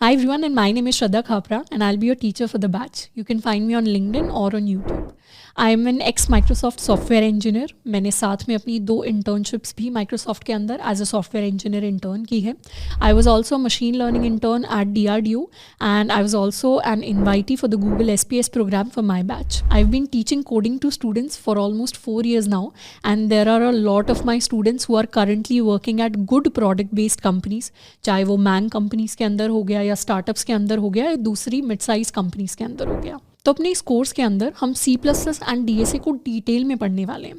Hi everyone, and my name is Shraddha Khapra, and I'll be your teacher for the batch. You can find me on LinkedIn or on YouTube. I am an ex Microsoft software engineer. मैंने साथ में अपनी 2 internships भी Microsoft के अंदर as a software engineer intern की है. I was also machine learning intern at DRDO and I was also an invitee for the Google SPS program for my batch. I have been teaching coding to students for almost 4 years now, and there are a lot of my students who are currently working at good product based companies, चाहे वो man companies के अंदर हो गया या startups के अंदर हो गया या दूसरी मिड साइज कंपनीज के अंदर हो गया. तो अपने इस कोर्स के अंदर हम C++ एंड DSA को डिटेल में पढ़ने वाले हैं.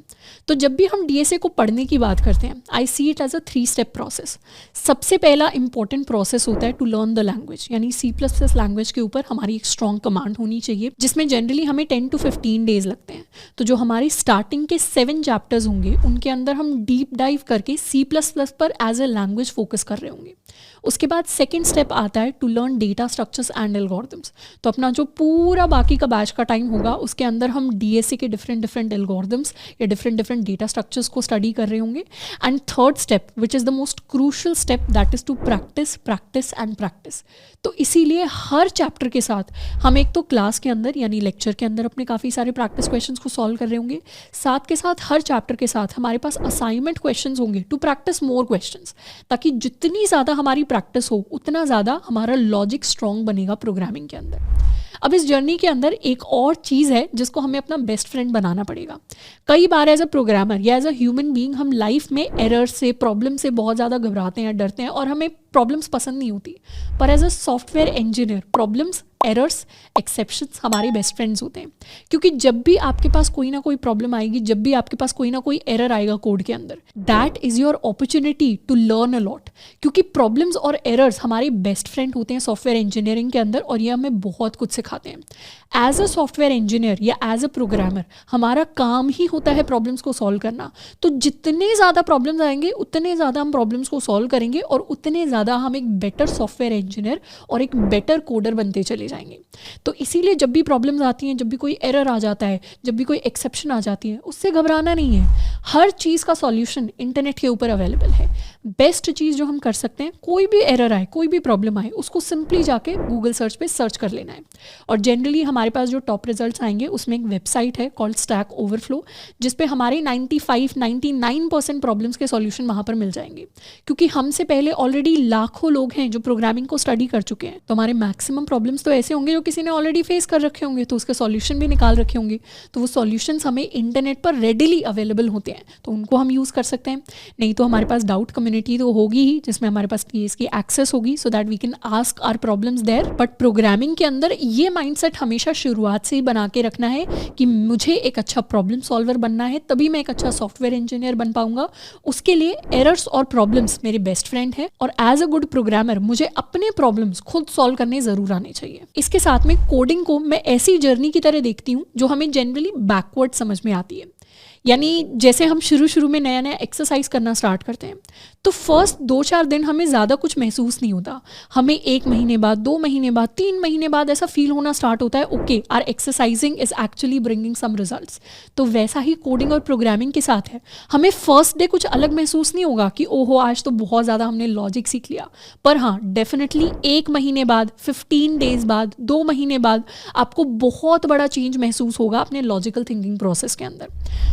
तो जब भी हम DSA को पढ़ने की बात करते हैं, I see it as a 3-step process. सबसे पहला इंपॉर्टेंट प्रोसेस होता है टू लर्न द लैंग्वेज, यानी C++ लैंग्वेज के ऊपर हमारी एक स्ट्रॉन्ग कमांड होनी चाहिए, जिसमें जनरली हमें 10 to 15 days लगते हैं. तो जो हमारी स्टार्टिंग के 7 चैप्टर्स होंगे, उनके अंदर हम डीप डाइव करके C++ पर एज अ लैंग्वेज फोकस कर रहे होंगे. उसके बाद सेकेंड स्टेप आता है to learn data structures and algorithms. तो अपना जो पूरा बाकी का बैच का टाइम होगा, उसके अंदर हम DSA के डिफरेंट एल्गोरिथम्स या डिफरेंट डेटा स्ट्रक्चर्स को स्टडी कर रहे होंगे. And third step, which is the most crucial step, that is to practise and practise. तो इसीलिए हर चैप्टर के साथ हम एक तो क्लास के अंदर यानी लेक्चर के अंदर अपने काफ़ी सारे प्रैक्टिस क्वेश्चंस को सॉल्व कर रहे होंगे, साथ के साथ हर चैप्टर के साथ हमारे पास असाइनमेंट क्वेश्चंस होंगे टू प्रैक्टिस मोर क्वेश्चंस, ताकि जितनी ज़्यादा हमारी प्रैक्टिस हो उतना ज़्यादा हमारा लॉजिक स्ट्रॉन्ग बनेगा प्रोग्रामिंग के अंदर. अब इस जर्नी के अंदर एक और चीज़ है जिसको हमें अपना बेस्ट फ्रेंड बनाना पड़ेगा. कई बार एज अ प्रोग्रामर या एज अ ह्यूमन बीइंग हम लाइफ में एरर से, प्रॉब्लम से बहुत ज़्यादा घबराते हैं, डरते हैं और हमें प्रॉब्लम्स पसंद नहीं होती. पर as a software engineer problems, errors, exceptions हमारे बेस्ट फ्रेंड्स होते हैं. क्योंकि जब भी आपके पास कोई ना कोई प्रॉब्लम आएगी, जब भी आपके पास कोई ना कोई एरर आएगा कोड के अंदर, that is your opportunity to learn a lot. क्योंकि प्रॉब्लम्स और एरर्स हमारे बेस्ट फ्रेंड होते हैं सॉफ्टवेयर इंजीनियरिंग के अंदर, और ये हमें बहुत कुछ सिखाते हैं. एज अ सॉफ्टवेयर इंजीनियर या एज अ प्रोग्रामर हमारा काम ही होता है प्रॉब्लम्स को सॉल्व करना. तो जितने ज़्यादा प्रॉब्लम्स आएंगे उतने ज़्यादा हम प्रॉब्लम्स को सॉल्व करेंगे और उतने ज़्यादा हम एक बेटर सॉफ्टवेयर इंजीनियर और एक बेटर कोडर बनते चले जाएंगे. तो इसीलिए जब भी प्रॉब्लम्स आती हैं, जब भी कोई एरर आ जाता है, जब भी कोई एक्सेप्शन आ जाती है, उससे घबराना नहीं है. हर चीज़ का सॉल्यूशन इंटरनेट के ऊपर अवेलेबल है. बेस्ट चीज़ जो हम कर सकते हैं, कोई भी एरर आए, कोई भी प्रॉब्लम आए, उसको सिंपली जाके गूगल सर्च पे सर्च कर लेना है. और जनरली हमारे पास जो टॉप रिजल्ट्स आएंगे उसमें एक वेबसाइट है कॉल्ड स्टैक ओवरफ्लो, जिसपे हमारे 95-99% प्रॉब्लम्स के सॉल्यूशन वहाँ पर मिल जाएंगे. क्योंकि हमसे पहले ऑलरेडी लाखों लोग हैं जो प्रोग्रामिंग को स्टडी कर चुके हैं. तो हमारे मैक्सिमम प्रॉब्लम्स तो ऐसे होंगे जो किसी ने ऑलरेडी फेस कर रखे होंगे, तो उसके सॉल्यूशन भी निकाल रखे होंगे. तो वो सॉल्यूशंस हमें इंटरनेट पर रेडिली अवेलेबल होते हैं, तो उनको हम यूज़ कर सकते हैं. नहीं तो हमारे पास डाउट कम्युनिटी तो होगी ही, जिसमें हमारे पास केस की एक्सेस होगी, so that we can ask our problems there. But programming के अंदर ये माइंडसेट हमेशा शुरुआत से ही बना के रखना है कि मुझे एक अच्छा प्रॉब्लम सॉल्वर बनना है, तभी मैं एक अच्छा सॉफ्टवेयर इंजीनियर बन पाऊंगा. उसके लिए एरर्स और प्रॉब्लम्स मेरे बेस्ट फ्रेंड है, और एज अ गुड प्रोग्रामर मुझे अपने प्रॉब्लम्स खुद सॉल्व करने ज़रूर आने चाहिए. इसके साथ में कोडिंग को मैं ऐसी जर्नी की तरह देखती हूँ जो हमें जनरली बैकवर्ड समझ में आती है. यानी जैसे हम शुरू में नया एक्सरसाइज करना स्टार्ट करते हैं, तो फर्स्ट 2-4 दिन हमें ज़्यादा कुछ महसूस नहीं होता. हमें 1 महीने बाद, 2 महीने बाद, 3 महीने बाद ऐसा फील होना स्टार्ट होता है, okay our exercising is actually bringing some results. तो वैसा ही कोडिंग और प्रोग्रामिंग के साथ है. हमें फर्स्ट डे कुछ अलग महसूस नहीं होगा कि ओहो आज तो बहुत ज़्यादा हमने लॉजिक सीख लिया. पर हाँ, डेफिनेटली 1 महीने बाद, 15 days बाद, 2 महीने बाद आपको बहुत बड़ा चेंज महसूस होगा अपने लॉजिकल थिंकिंग प्रोसेस के अंदर.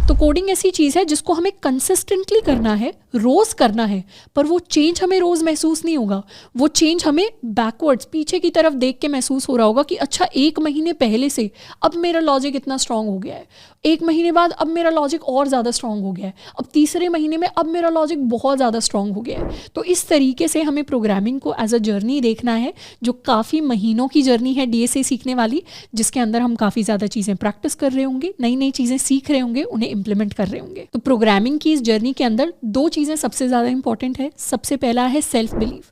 तो कोडिंग ऐसी चीज़ है जिसको हमें कंसिस्टेंटली करना है, रोज़ करना है, पर वो चेंज हमें रोज़ महसूस नहीं होगा. वो चेंज हमें बैकवर्ड्स, पीछे की तरफ देख के महसूस हो रहा होगा कि अच्छा 1 महीने पहले से अब मेरा लॉजिक इतना स्ट्रांग हो गया है, 1 महीने बाद अब मेरा लॉजिक और ज़्यादा स्ट्रांग हो गया है, अब तीसरे महीने में अब मेरा लॉजिक बहुत ज़्यादा स्ट्रांग हो गया है. तो इस तरीके से हमें प्रोग्रामिंग को एज अ जर्नी देखना है, जो काफ़ी महीनों की जर्नी है DSA सीखने वाली, जिसके अंदर हम काफ़ी ज़्यादा चीज़ें प्रैक्टिस कर रहे होंगे, नई नई चीज़ें सीख रहे होंगे, उन्हें इम्प्लीमेंट कर रहे होंगे. तो प्रोग्रामिंग की इस जर्नी के अंदर 2 चीज़ें सबसे ज़्यादा इंपॉर्टेंट है. सबसे पहला है सेल्फ बिलीफ.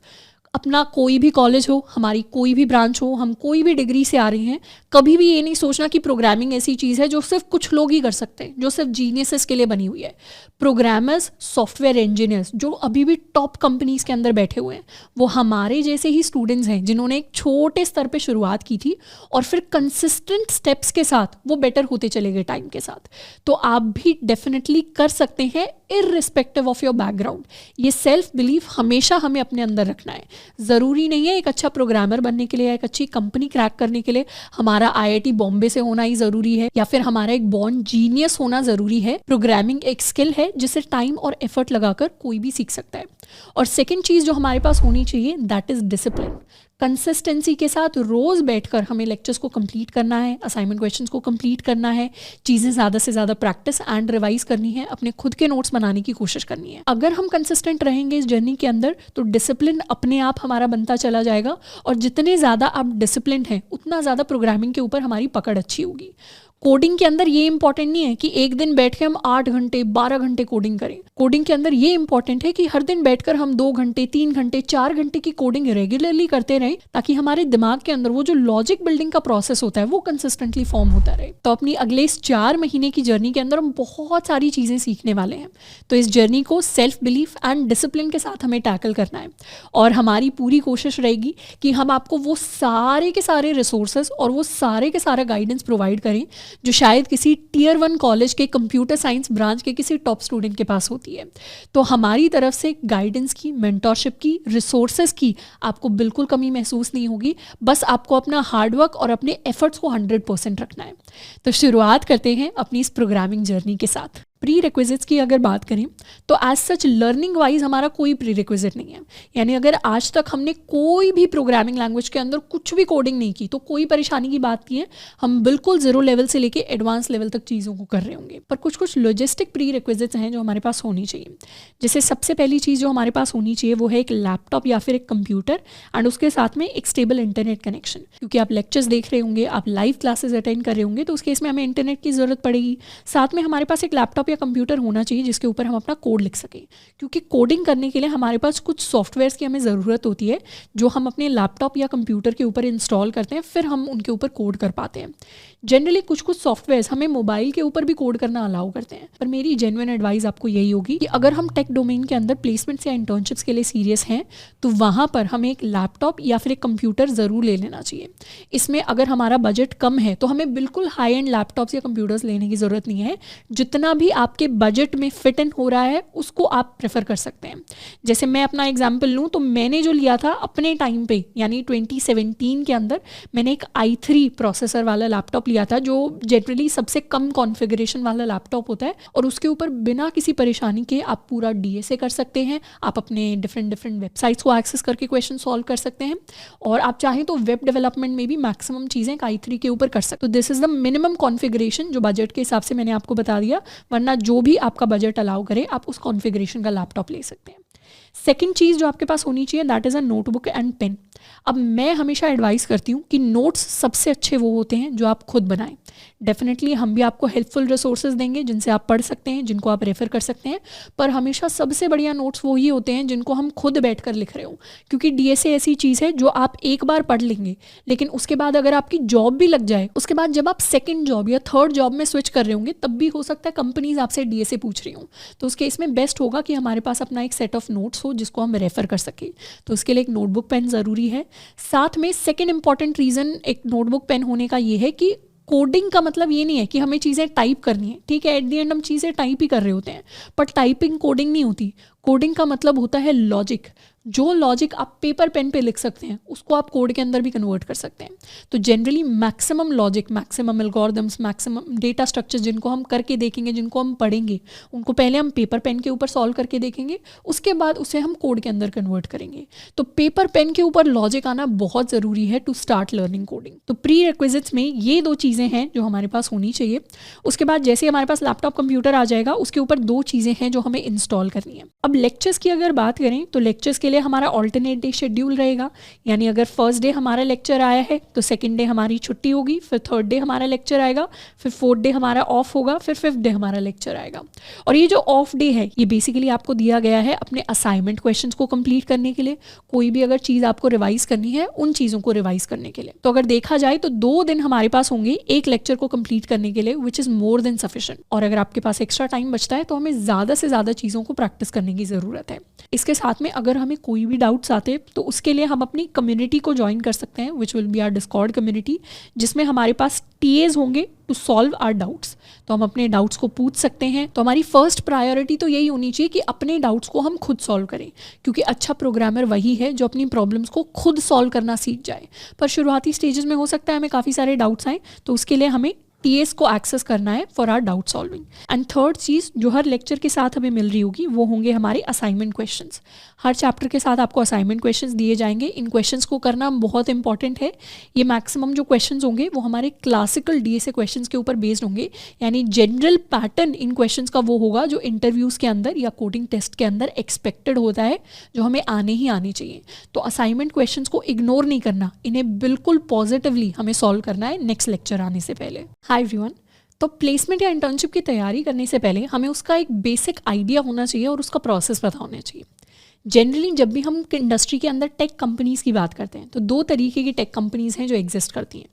अपना कोई भी कॉलेज हो, हमारी कोई भी ब्रांच हो, हम कोई भी डिग्री से आ रहे हैं, कभी भी ये नहीं सोचना कि प्रोग्रामिंग ऐसी चीज़ है जो सिर्फ कुछ लोग ही कर सकते हैं, जो सिर्फ जीनियसेस के लिए बनी हुई है. प्रोग्रामर्स, सॉफ्टवेयर इंजीनियर्स जो अभी भी टॉप कंपनीज के अंदर बैठे हुए हैं, वो हमारे जैसे ही स्टूडेंट्स हैं जिन्होंने एक छोटे स्तर पे शुरुआत की थी और फिर कंसिस्टेंट स्टेप्स के साथ वो बेटर होते चले गए टाइम के साथ. तो आप भी डेफिनेटली कर सकते हैं इररिस्पेक्टिव ऑफ योर बैकग्राउंड. ये सेल्फ बिलीफ हमेशा हमें अपने अंदर रखना है. ज़रूरी नहीं है एक अच्छा प्रोग्रामर बनने के लिए या एक अच्छी कंपनी क्रैक करने के लिए हमारा IIT बॉम्बे से होना ही ज़रूरी है या फिर हमारा एक बॉर्न जीनियस होना ज़रूरी है। प्रोग्रामिंग एक स्किल है जिसे टाइम और एफर्ट लगाकर कोई भी सीख सकता है। और सेकेंड चीज़ जो हमारे पास होनी चाहिए दैट इज़ डिसिप्लिन। कंसिस्टेंसी के साथ रोज़ बैठकर हमें लेक्चर्स को कंप्लीट करना है, असाइनमेंट क्वेश्चंस को कंप्लीट करना है, चीज़ें ज़्यादा से ज़्यादा प्रैक्टिस एंड रिवाइज करनी है, अपने खुद के नोट्स बनाने की कोशिश करनी है। अगर हम कंसिस्टेंट रहेंगे इस जर्नी के अंदर तो डिसिप्लिन अपने आप हमारा बनता चला जाएगा और जितने ज़्यादा आप डिसिप्लिन हैं उतना ज़्यादा प्रोग्रामिंग के ऊपर हमारी पकड़ अच्छी होगी। कोडिंग के अंदर ये इंपॉर्टेंट नहीं है कि एक दिन बैठ के हम 8 घंटे 12 घंटे कोडिंग करें। कोडिंग के अंदर ये इंपॉर्टेंट है कि हर दिन बैठकर हम 2 घंटे 3 घंटे 4 घंटे की कोडिंग रेगुलरली करते रहें ताकि हमारे दिमाग के अंदर वो जो लॉजिक बिल्डिंग का प्रोसेस होता है वो कंसिस्टेंटली फॉर्म होता रहे। तो अपनी अगले इस 4 महीने की जर्नी के अंदर हम बहुत सारी चीज़ें सीखने वाले हैं। तो इस जर्नी को सेल्फ बिलीफ एंड डिसिप्लिन के साथ हमें टैकल करना है और हमारी पूरी कोशिश रहेगी कि हम आपको वो सारे के सारे रिसोर्सेज और वो सारे के सारा गाइडेंस प्रोवाइड करें जो शायद किसी Tier 1 कॉलेज के कंप्यूटर साइंस ब्रांच के किसी टॉप स्टूडेंट के पास होती है। तो हमारी तरफ से गाइडेंस की, मेंटोरशिप की, रिसोर्सेज की आपको बिल्कुल कमी महसूस नहीं होगी। बस आपको अपना हार्डवर्क और अपने एफर्ट्स को 100% रखना है। तो शुरुआत करते हैं अपनी इस प्रोग्रामिंग जर्नी के साथ। प्री रिक्विजिट्स की अगर बात करें तो एज सच लर्निंग वाइज हमारा कोई प्री रिक्विजिट नहीं है। यानी अगर आज तक हमने कोई भी प्रोग्रामिंग लैंग्वेज के अंदर कुछ भी कोडिंग नहीं की तो कोई परेशानी की बात नहीं है। हम बिल्कुल जीरो लेवल से लेके एडवांस लेवल तक चीज़ों को कर रहे होंगे। पर कुछ कुछ लॉजिस्टिक प्री रिक्विजिट्स हैं जो हमारे पास होनी चाहिए। जैसे सबसे पहली चीज़ जो हमारे पास होनी चाहिए वो है एक लैपटॉप या फिर एक कंप्यूटर एंड उसके साथ में एक स्टेबल इंटरनेट कनेक्शन। क्योंकि आप लेक्चर्स देख रहे होंगे, आप लाइव क्लासेस अटेंड कर रहे होंगे तो उस केस में हमें इंटरनेट की ज़रूरत पड़ेगी। साथ में हमारे पास एक लैपटॉप या कंप्यूटर होना चाहिए जिसके ऊपर हम अपना कोड लिख सकें। क्योंकि कोडिंग करने के लिए हमारे पास कुछ सॉफ्टवेयर्स की हमें ज़रूरत होती है जो हम अपने लैपटॉप या कंप्यूटर के ऊपर इंस्टॉल करते हैं, फिर हम उनके ऊपर कोड कर पाते हैं। जनरली कुछ कुछ सॉफ्टवेयर्स हमें मोबाइल के ऊपर भी कोड करना अलाउ करते हैं। पर मेरी जेन्युइन एडवाइस आपको यही होगी कि अगर हम टेक डोमेन के अंदर प्लेसमेंट्स या इंटर्नशिप्स के लिए सीरियस हैं तो वहाँ पर हमें एक लैपटॉप या फिर एक कंप्यूटर ज़रूर ले लेना चाहिए। इसमें अगर हमारा बजट कम है तो हमें बिल्कुल हाई एंड लैपटॉप्स या कंप्यूटर्स लेने की ज़रूरत नहीं है। जितना भी आपके बजट में फिट इन हो रहा है उसको आप प्रेफर कर सकते हैं। जैसे मैं अपना एग्जाम्पल लूँ तो मैंने जो लिया था अपने टाइम पे यानी 2017 के अंदर मैंने एक i3 प्रोसेसर वाला लैपटॉप लिया था जो जनरली सबसे कम कॉन्फ़िगरेशन वाला लैपटॉप होता है और उसके ऊपर बिना किसी परेशानी के आप पूरा DSA कर सकते हैं। आप अपने डिफरेंट वेबसाइट्स को एक्सेस करके क्वेश्चन सॉल्व कर सकते हैं और आप चाहें तो वेब डेवलपमेंट में भी मैक्सिमम चीज़ें i3 के ऊपर कर सकते हो। तो this is the minimum configuration जो बजट के हिसाब से मैंने आपको बता दिया, वरना जो भी आपका बजट अलाउ करे आप उस कॉन्फ़िगरेशन का लैपटॉप ले सकते हैं। सेकेंड चीज़ जो आपके पास होनी चाहिए that is a notebook and pen. अब मैं हमेशा एडवाइस करती हूँ कि नोट्स सबसे अच्छे वो होते हैं जो आप खुद बनाएं। डेफिनेटली हम भी आपको हेल्पफुल रिसोर्सेज देंगे जिनसे आप पढ़ सकते हैं, जिनको आप रेफ़र कर सकते हैं, पर हमेशा सबसे बढ़िया नोट्स वो ही होते हैं जिनको हम खुद बैठकर लिख रहे हो। क्योंकि DSA ऐसी चीज़ है जो आप एक बार पढ़ लेंगे लेकिन उसके बाद अगर आपकी जॉब भी लग जाए, उसके बाद जब आप सेकेंड जॉब या थर्ड जॉब में स्विच कर रहे होंगे तब भी हो सकता है कंपनीज आपसे DSA पूछ रही हूँ। तो उस केस में बेस्ट होगा कि हमारे पास अपना एक सेट ऑफ नोट्स हो जिसको हम रेफ़र कर सकें। तो उसके लिए एक नोटबुक पेन ज़रूरी है। साथ में सेकेंड इंपॉर्टेंट रीज़न एक नोटबुक पेन होने का ये है कि कोडिंग का मतलब ये नहीं है कि हमें चीज़ें टाइप करनी है। ठीक है, एट द एंड हम चीज़ें टाइप ही कर रहे होते हैं, पर टाइपिंग कोडिंग नहीं होती। कोडिंग का मतलब होता है लॉजिक। जो लॉजिक आप पेपर पेन पे लिख सकते हैं उसको आप कोड के अंदर भी कन्वर्ट कर सकते हैं। तो generally maximum logic, maximum algorithms, maximum data structures जिनको हम करके देखेंगे, जिनको हम पढ़ेंगे, उनको पहले हम पेपर पेन के ऊपर सॉल्व करके देखेंगे, उसके बाद उसे हम कोड के अंदर कन्वर्ट करेंगे। तो पेपर पेन के ऊपर लॉजिक आना बहुत ज़रूरी है टू स्टार्ट लर्निंग कोडिंग। तो प्री रिक्विजिट्स में ये 2 चीज़ें हैं जो हमारे पास होनी चाहिए। उसके बाद जैसे हमारे पास लैपटॉप कंप्यूटर आ जाएगा उसके ऊपर 2 चीज़ें हैं जो हमें इंस्टॉल करनी है। अब लेक्चर्स की अगर बात करें तो लेक्चर्स के लिए हमारा ऑल्टरनेट डे शेड्यूल रहेगा। यानी अगर फर्स्ट डे हमारा लेक्चर आया है तो सेकंड डे हमारी छुट्टी होगी, फिर थर्ड डे हमारा लेक्चर आएगा, फिर फोर्थ डे हमारा ऑफ होगा, फिर फिफ्थ डे हमारा लेक्चर आएगा। और ये जो ऑफ डे है ये बेसिकली आपको दिया गया है अपने असाइनमेंट क्वेश्चंस को कंप्लीट करने के लिए, कोई भी अगर चीज़ आपको रिवाइज करनी है उन चीज़ों को रिवाइज करने के लिए। तो अगर देखा जाए तो 2 दिन हमारे पास होंगे एक लेक्चर को कंप्लीट करने के लिए, which is more than sufficient. और अगर आपके पास एक्स्ट्रा टाइम बचता है तो हमें ज़्यादा से ज़्यादा चीज़ों को प्रैक्टिस करने की ज़रूरत है। इसके साथ में अगर हमें कोई भी डाउट्स आते हैं तो उसके लिए हम अपनी कम्युनिटी को ज्वाइन कर सकते हैं, which will be our Discord community, जिसमें हमारे पास टीएज होंगे टू सॉल्व आवर डाउट्स। तो हम अपने डाउट्स को पूछ सकते हैं। तो हमारी फर्स्ट प्रायोरिटी तो यही होनी चाहिए कि अपने डाउट्स को हम खुद सॉल्व करें, क्योंकि अच्छा प्रोग्रामर वही है जो अपनी प्रॉब्लम्स को खुद सॉल्व करना सीख जाए। पर शुरुआती स्टेजेस में हो सकता है हमें काफ़ी सारे डाउट्स आए, तो उसके लिए हमें टीएस को एक्सेस करना है for our doubt solving. And third चीज़ जो हर लेक्चर के साथ हमें मिल रही होगी वो होंगे हमारे असाइनमेंट क्वेश्चंस। हर चैप्टर के साथ आपको असाइनमेंट क्वेश्चंस दिए जाएंगे। इन क्वेश्चंस को करना बहुत इंपॉर्टेंट है। ये मैक्सिमम जो क्वेश्चंस होंगे वो हमारे क्लासिकल डीएसए क्वेश्चंस के ऊपर बेस्ड होंगे, यानी जनरल पैटर्न इन क्वेश्चंस का वो होगा जो इंटरव्यूज़ के अंदर या कोडिंग टेस्ट के अंदर एक्सपेक्टेड होता है, जो हमें आने ही आने चाहिए। तो असाइनमेंट क्वेश्चंस को इग्नोर नहीं करना, इन्हें बिल्कुल पॉजिटिवली हमें सॉल्व करना है नेक्स्ट लेक्चर आने से पहले। हाय एवरीवन, तो प्लेसमेंट या इंटर्नशिप की तैयारी करने से पहले हमें उसका एक बेसिक आइडिया होना चाहिए और उसका प्रोसेस पता होना चाहिए। जनरली जब भी हम इंडस्ट्री के अंदर टेक कंपनीज़ की बात करते हैं तो दो तरीके की टेक कंपनीज़ हैं जो एग्जिस्ट करती हैं।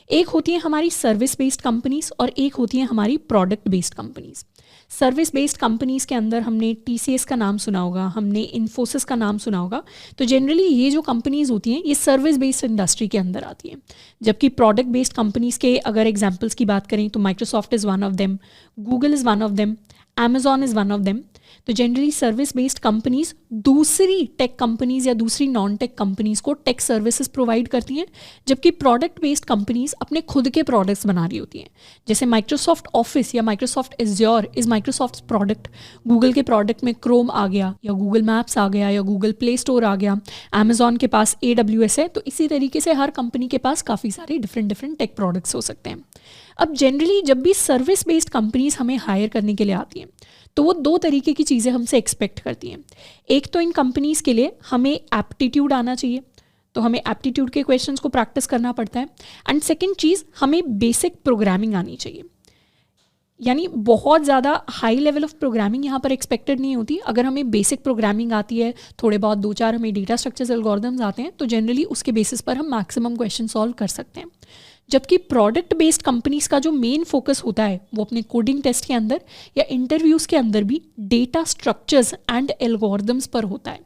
एक होती है हमारी सर्विस बेस्ड कंपनीज़ और एक होती है हमारी product based companies. Service based companies के अंदर हमने टीसीएस का नाम सुना होगा, हमने इन्फोसिस का नाम सुना होगा। तो जनरली ये जो कंपनीज़ होती हैं ये सर्विस बेस्ड इंडस्ट्री के अंदर आती हैं। जबकि प्रोडक्ट बेस्ड कंपनीज़ के अगर एग्जांपल्स की बात करें तो Microsoft is one of them, Google is one of them, Amazon is one of them. तो जनरली सर्विस बेस्ड कंपनीज़ दूसरी टेक कंपनीज़ या दूसरी नॉन टेक कंपनीज़ को टेक सर्विसेज प्रोवाइड करती हैं, जबकि प्रोडक्ट बेस्ड कंपनीज़ अपने खुद के प्रोडक्ट्स बना रही होती हैं। जैसे माइक्रोसॉफ्ट ऑफिस या Microsoft azure is Microsoft product. Google के प्रोडक्ट में क्रोम आ गया या गूगल मैप्स आ गया या गूगल प्ले स्टोर आ गया। Amazon के पास AWS है। तो इसी तरीके से हर कंपनी के पास काफ़ी सारे डिफरेंट टेक प्रोडक्ट्स हो सकते हैं। अब जनरली जब भी सर्विस बेस्ड कंपनीज़ हमें हायर करने के लिए आती हैं तो वो दो तरीके की चीज़ें हमसे एक्सपेक्ट करती हैं। एक तो इन कंपनीज़ के लिए हमें एप्टीट्यूड आना चाहिए, तो हमें एप्टीट्यूड के क्वेश्चंस को प्रैक्टिस करना पड़ता है। एंड सेकंड चीज़, हमें बेसिक प्रोग्रामिंग आनी चाहिए। यानी बहुत ज़्यादा हाई लेवल ऑफ प्रोग्रामिंग यहाँ पर एक्सपेक्टेड नहीं होती। अगर हमें बेसिक प्रोग्रामिंग आती है, थोड़े बहुत दो चार हमें डेटा स्ट्रक्चर्स एल्गोरिथम्स आते हैं, तो जनरली उसके बेसिस पर हम मैक्सिमम क्वेश्चन सॉल्व कर सकते हैं। जबकि प्रोडक्ट बेस्ड कंपनीज़ का जो मेन फोकस होता है वो अपने कोडिंग टेस्ट के अंदर या इंटरव्यूज़ के अंदर भी डेटा स्ट्रक्चर्स एंड एल्गोरिथम्स पर होता है।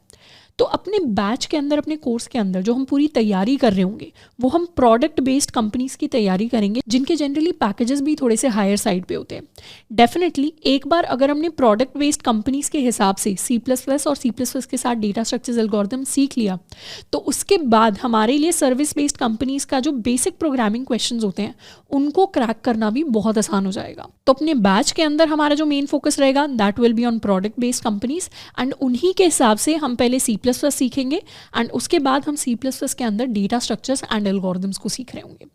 तो अपने बैच के अंदर, अपने कोर्स के अंदर जो हम पूरी तैयारी कर रहे होंगे वो हम प्रोडक्ट बेस्ड कंपनीज़ की तैयारी करेंगे, जिनके जनरली पैकेजेस भी थोड़े से हायर साइड पे होते हैं। डेफिनेटली एक बार अगर हमने प्रोडक्ट बेस्ड कंपनीज़ के हिसाब से C++ और C++ के साथ डेटा स्ट्रक्चर्स एल्गोरिथम सीख लिया, तो उसके बाद हमारे लिए सर्विस बेस्ड कंपनीज़ का जो बेसिक प्रोग्रामिंग क्वेश्चंस होते हैं उनको क्रैक करना भी बहुत आसान हो जाएगा। तो अपने बैच के अंदर हमारा जो मेन फोकस रहेगा that will be on product based companies, and उन्हीं के हिसाब से हम पहले C++ सीखेंगे एंड उसके बाद हम C++ के अंदर डेटा स्ट्रक्चर्स एंड एल्गोरिथम्स को सीख रहे होंगे।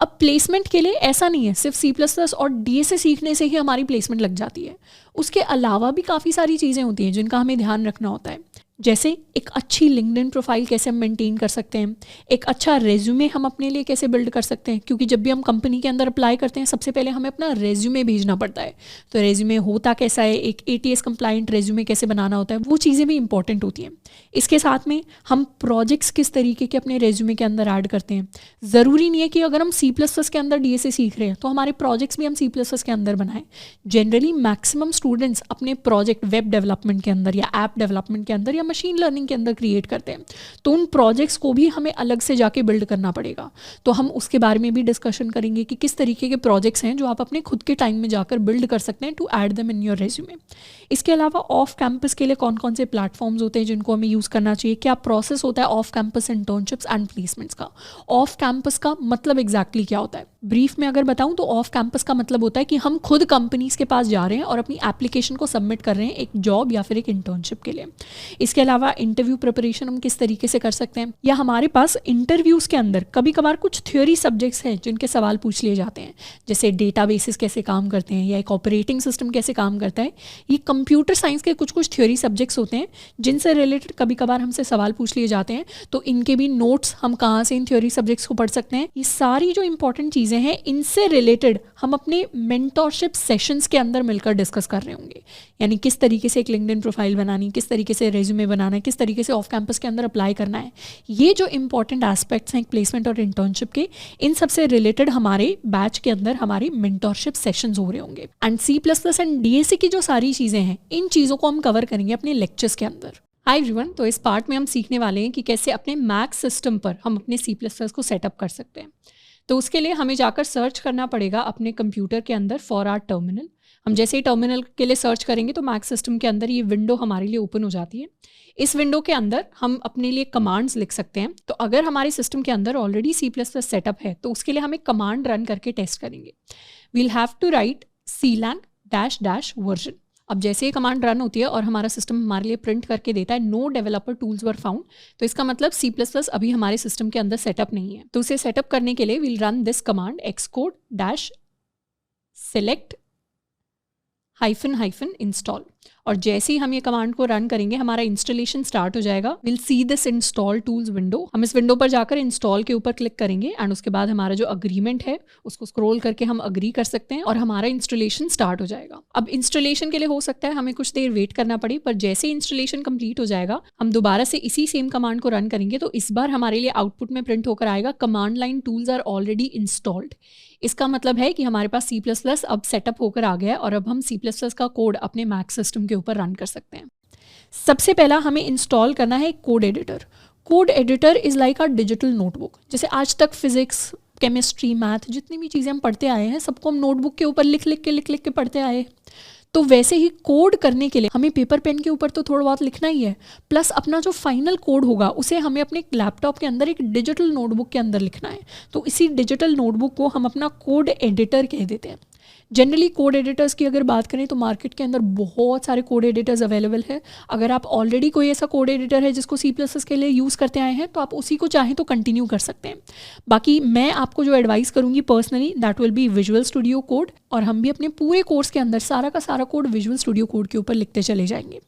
अब प्लेसमेंट के लिए ऐसा नहीं है सिर्फ C++ और डीएसए सीखने से ही हमारी प्लेसमेंट लग जाती है। उसके अलावा भी काफ़ी सारी चीज़ें होती हैं जिनका हमें ध्यान रखना होता है। जैसे एक अच्छी लिंक्डइन प्रोफाइल कैसे हम मेंटेन कर सकते हैं, एक अच्छा रेज्यूमे हम अपने लिए कैसे बिल्ड कर सकते हैं, क्योंकि जब भी हम कंपनी के अंदर अप्लाई करते हैं सबसे पहले हमें अपना रेज्यूमे भेजना पड़ता है। तो रेज्यूमे होता कैसा है, एक ATS कंप्लाइंट रेज्यूमे कैसे बनाना होता है, वो चीज़ें भी इंपॉर्टेंट होती हैं। इसके साथ में हम प्रोजेक्ट्स किस तरीके के अपने रेज्यूमे के अंदर ऐड करते हैं। ज़रूरी नहीं है कि अगर हम C++ के अंदर डीएसए सीख रहे हैं तो हमारे प्रोजेक्ट्स भी हम C++ के अंदर बनाएं। जनरली मैक्सिमम स्टूडेंट्स अपने प्रोजेक्ट वेब डेवलपमेंट के अंदर या ऐप डेवलपमेंट के अंदर या मशीन लर्निंग के अंदर क्रिएट करते हैं, तो उन प्रोजेक्ट्स को भी हमें अलग से जाके बिल्ड करना पड़ेगा। तो हम उसके बारे में भी डिस्कशन करेंगे कि किस तरीके के प्रोजेक्ट्स हैं जो आप अपने खुद के टाइम में जाकर बिल्ड कर सकते हैं to add them in your resume. इसके अलावा ऑफ कैंपस के लिए कौन कौन से प्लेटफॉर्म्स होते हैं जिनको हमें यूज़ करना चाहिए, क्या प्रोसेस होता है off campus internships and placements का। ऑफ कैंपस का मतलब एग्जैक्टली क्या होता है, ब्रीफ में अगर बताऊं तो ऑफ कैंपस का मतलब होता है कि हम खुद कंपनीज के पास जा रहे हैं और अपनी एप्लीकेशन को सबमिट कर रहे हैं एक जॉब या फिर एक इंटर्नशिप के लिए। इसके अलावा इंटरव्यू प्रिपरेशन हम किस तरीके से कर सकते हैं, या हमारे पास इंटरव्यूज़ के अंदर कभी कभार कुछ थ्योरी सब्जेक्ट्स हैं जिनके सवाल पूछ लिए जाते हैं, जैसे डेटाबेसेस कैसे काम करते हैं या एक ऑपरेटिंग सिस्टम कैसे काम करता है। ये कंप्यूटर साइंस के कुछ थ्योरी सब्जेक्ट्स होते हैं जिनसे रिलेटेड कभी कभार हमसे सवाल पूछ लिए जाते हैं, तो इनके भी नोट्स हम कहाँ से इन थ्योरी सब्जेक्ट्स को पढ़ सकते हैं। ये सारी जो इंपॉर्टेंट चीज़ें हैं इनसे रिलेटेड हम अपने मेंटरशिप सेशंस के अंदर मिलकर डिस्कस कर रहे होंगे, यानी किस तरीके से एक लिंक्डइन प्रोफाइल बनानी, किस तरीके से रेज्यूमे हमें बनाना है, किस तरीके से ऑफ कैंपस के अंदर अप्लाई करना है, ये जो इंपॉर्टेंट एस्पेक्ट्स हैं प्लेसमेंट और इंटर्नशिप के, इन सबसे रिलेटेड हमारे बैच के अंदर हमारी मेंटरशिप सेशंस हो रहे होंगे। एंड C++ एंड DAC की जो सारी चीज़ें हैं, इन चीज़ों को हम कवर करेंगे अपने लेक्चर्स के अंदर। हाय एवरीवन, तो इस पार्ट में हम सीखने वाले हैं कि कैसे अपने मैक सिस्टम पर हम अपने C++ को सेटअप कर सकते हैं। तो उसके लिए हमें जाकर सर्च करना पड़ेगा अपने कंप्यूटर के अंदर फॉर आवर टर्मिनल। हम जैसे ही टर्मिनल के लिए सर्च करेंगे तो मैक सिस्टम के अंदर ये विंडो हमारे लिए ओपन हो जाती है। इस विंडो के अंदर हम अपने लिए कमांड्स लिख सकते हैं। तो अगर हमारे सिस्टम के अंदर ऑलरेडी C++ सेटअप है तो उसके लिए हम एक कमांड रन करके टेस्ट करेंगे। We'll have to write clang-version। अब जैसे ये कमांड रन होती है और हमारा सिस्टम हमारे लिए प्रिंट करके देता है no developer tools were found, तो इसका मतलब C++ अभी हमारे सिस्टम के अंदर सेटअप नहीं है। तो उसे सेटअप करने के लिए we'll run this command xcode-select -install, और जैसे ही हम ये कमांड को रन करेंगे हमारा इंस्टॉलेशन स्टार्ट हो जाएगा। Will see this install tools window. हम इस विंडो पर जाकर इंस्टॉल के ऊपर क्लिक करेंगे एंड उसके बाद हमारा जो अग्रीमेंट है उसको स्क्रॉल करके हम अग्री कर सकते हैं और हमारा इंस्टॉलेशन स्टार्ट हो जाएगा। अब इंस्टॉलेशन के लिए हो सकता है हमें कुछ देर वेट करना पड़े, पर जैसे ही इंस्टॉलेशन कंप्लीट हो जाएगा हम दोबारा से इसी सेम कमांड को रन करेंगे तो इस बार हमारे लिए आउटपुट में प्रिंट होकर आएगा command line tools are already installed. इसका मतलब है कि हमारे पास C++ अब सेटअप होकर आ गया है और अब हम C++ का कोड अपने मैक सिस्टम के ऊपर रन कर सकते हैं। सबसे पहला हमें इंस्टॉल करना है code editor. Code editor is like a digital notebook. जैसे आज तक फिजिक्स, केमिस्ट्री, मैथ जितनी भी चीज़ें हम पढ़ते आए हैं सबको हम नोटबुक के ऊपर लिख लिख के पढ़ते आए हैं। तो वैसे ही कोड करने के लिए हमें पेपर पेन के ऊपर तो थोड़ा बहुत लिखना ही है, प्लस अपना जो फाइनल कोड होगा उसे हमें अपने लैपटॉप के अंदर एक डिजिटल नोटबुक के अंदर लिखना है। तो इसी डिजिटल नोटबुक को हम अपना कोड एडिटर कह देते हैं। जनरली कोड एडिटर्स की अगर बात करें तो मार्केट के अंदर बहुत सारे कोड एडिटर्स अवेलेबल है। अगर आप ऑलरेडी कोई ऐसा कोड एडिटर है जिसको C++ के लिए यूज़ करते आए हैं तो आप उसी को चाहें तो कंटिन्यू कर सकते हैं। बाकी मैं आपको जो एडवाइस करूंगी personally that will be visual Studio code, और हम भी अपने पूरे कोर्स के अंदर सारा का सारा कोड विजुअल स्टूडियो कोड के ऊपर लिखते चले जाएंगे।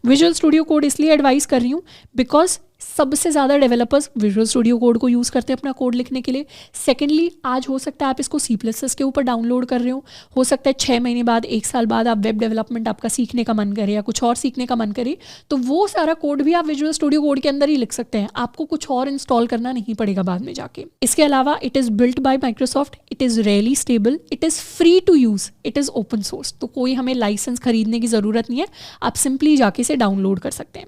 विजुअल स्टूडियो कोड इसलिए एडवाइस कर रही हूँ बिकॉज सबसे ज़्यादा डेवलपर्स विजुअल स्टूडियो कोड को यूज़ करते हैं अपना कोड लिखने के लिए। सेकेंडली, आज हो सकता है आप इसको C++ के ऊपर डाउनलोड कर रहे हो सकता है 6 महीने बाद, 1 साल बाद आप वेब डेवलपमेंट आपका सीखने का मन करे या कुछ और सीखने का मन करे तो वो सारा कोड भी आप विजुअल स्टूडियो कोड के अंदर ही लिख सकते हैं। आपको कुछ और इंस्टॉल करना नहीं पड़ेगा बाद में जाके। इसके अलावा it is built by Microsoft, it is really stable, it is free to use, it is open source. तो कोई हमें लाइसेंस खरीदने की ज़रूरत नहीं है, आप सिंपली जाके इसे डाउनलोड कर सकते हैं।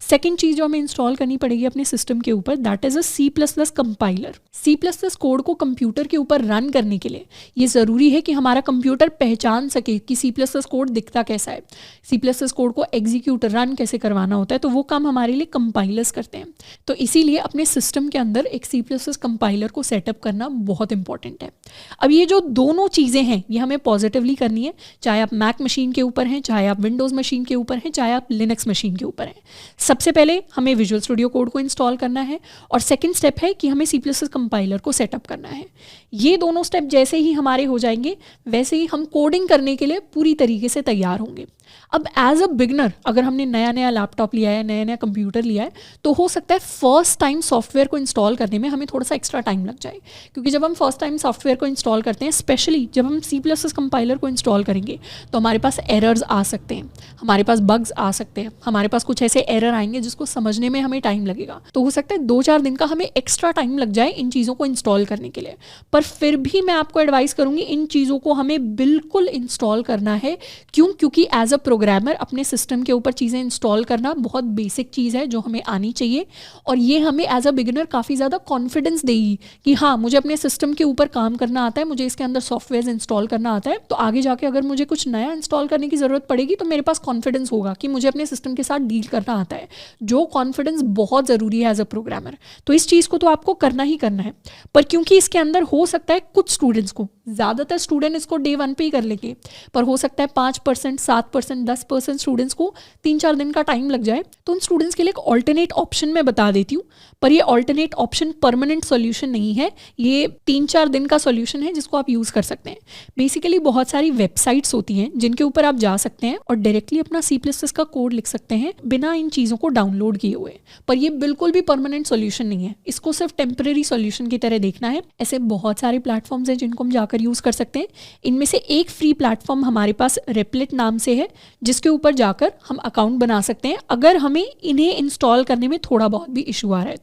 सेकेंड चीज़ जो हमें इंस्टॉल करनी पड़ेगी अपने सिस्टम के ऊपर that is a C++ compiler. C++ code को कंप्यूटर के ऊपर रन करने के लिए ये ज़रूरी है कि हमारा कंप्यूटर पहचान सके कि C++ कोड दिखता कैसा है, C++ कोड को एग्जीक्यूट रन कैसे करवाना होता है। तो वो काम हमारे लिए कंपाइलर्स करते हैं। तो इसीलिए अपने सिस्टम के अंदर एक C++ कंपाइलर को सेटअप करना बहुत इंपॉर्टेंट है। अब ये जो दोनों चीज़ें हैं ये हमें पॉजिटिवली करनी है, चाहे आप मैक मशीन के ऊपर हैं, चाहे आप विंडोज़ मशीन के ऊपर हैं, चाहे आप लिनक्स मशीन के ऊपर हैं। सबसे पहले हमें विजुअल स्टूडियो कोड को इंस्टॉल करना है और सेकंड स्टेप है कि हमें C++ कंपाइलर को सेटअप करना है। ये दोनों स्टेप जैसे ही हमारे हो जाएंगे वैसे ही हम कोडिंग करने के लिए पूरी तरीके से तैयार होंगे। अब एज अ बिगनर अगर हमने नया नया लैपटॉप लिया है, नया नया कंप्यूटर लिया है तो हो सकता है फर्स्ट टाइम सॉफ्टवेयर को इंस्टॉल करने में हमें थोड़ा सा एक्स्ट्रा टाइम लग जाए, क्योंकि जब हम फर्स्ट टाइम सॉफ्टवेयर को इंस्टॉल करते हैं, स्पेशली जब हम C++ कंपाइलर को इंस्टॉल करेंगे तो हमारे पास एरर्स आ सकते हैं, हमारे पास बग्स आ सकते हैं, हमारे पास कुछ ऐसे एरर आएंगे जिसको समझने में हमें टाइम लगेगा। तो हो सकता है 2-4 दिन का हमें एक्स्ट्रा टाइम लग जाए इन चीज़ों को इंस्टॉल करने के लिए। पर फिर भी मैं आपको एडवाइस करूंगी इन चीज़ों को हमें बिल्कुल इंस्टॉल करना है। क्योंकि एज अ प्रोग्रामर अपने सिस्टम के ऊपर चीज़ें इंस्टॉल करना बहुत बेसिक चीज़ है जो हमें आनी चाहिए, और ये हमें एज अ बिगिनर काफ़ी ज़्यादा कॉन्फिडेंस देगी कि हाँ मुझे अपने सिस्टम के ऊपर काम करना आता है, मुझे इसके अंदर सॉफ्टवेयर इंस्टॉल करना आता है। तो आगे जाके अगर मुझे कुछ नया इंस्टॉल करने की ज़रूरत पड़ेगी तो मेरे पास कॉन्फिडेंस होगा कि मुझे अपने सिस्टम के साथ डील करना आता है, जो कॉन्फिडेंस बहुत ज़रूरी है एज अ प्रोग्रामर। तो इस चीज़ को तो आपको करना ही करना है। पर क्योंकि इसके अंदर हो सकता है कुछ स्टूडेंट्स को, ज़्यादातर स्टूडेंट इसको डे 1 पे ही कर लेंगे, पर हो सकता है 5%, 7%, 10% स्टूडेंट्स को 3-4 दिन का टाइम लग जाए। तो उन स्टूडेंट्स के लिए एक ऑल्टरनेट ऑप्शन मैं बता देती हूँ, पर ये ऑल्टरनेट ऑप्शन परमानेंट सॉल्यूशन नहीं है, ये 3-4 दिन का सॉल्यूशन है जिसको आप यूज़ कर सकते हैं। बेसिकली बहुत सारी वेबसाइट्स होती हैं जिनके ऊपर आप जा सकते हैं और डायरेक्टली अपना C++ का कोड लिख सकते हैं बिना इन चीज़ों को डाउनलोड किए हुए। पर ये बिल्कुल भी परमानेंट सॉल्यूशन नहीं है, इसको सिर्फ टेम्परेरी सॉल्यूशन की तरह देखना है। ऐसे बहुत सारे प्लेटफॉर्म्स हैं जिनको हम जाकर यूज़ कर सकते हैं। इनमें से एक फ्री प्लेटफॉर्म हमारे पास रेपलेट नाम से है, जिसके ऊपर जाकर हम अकाउंट बना सकते हैं अगर हमें इन्हें इंस्टॉल करने में थोड़ा बहुत भी इशू आ रहा है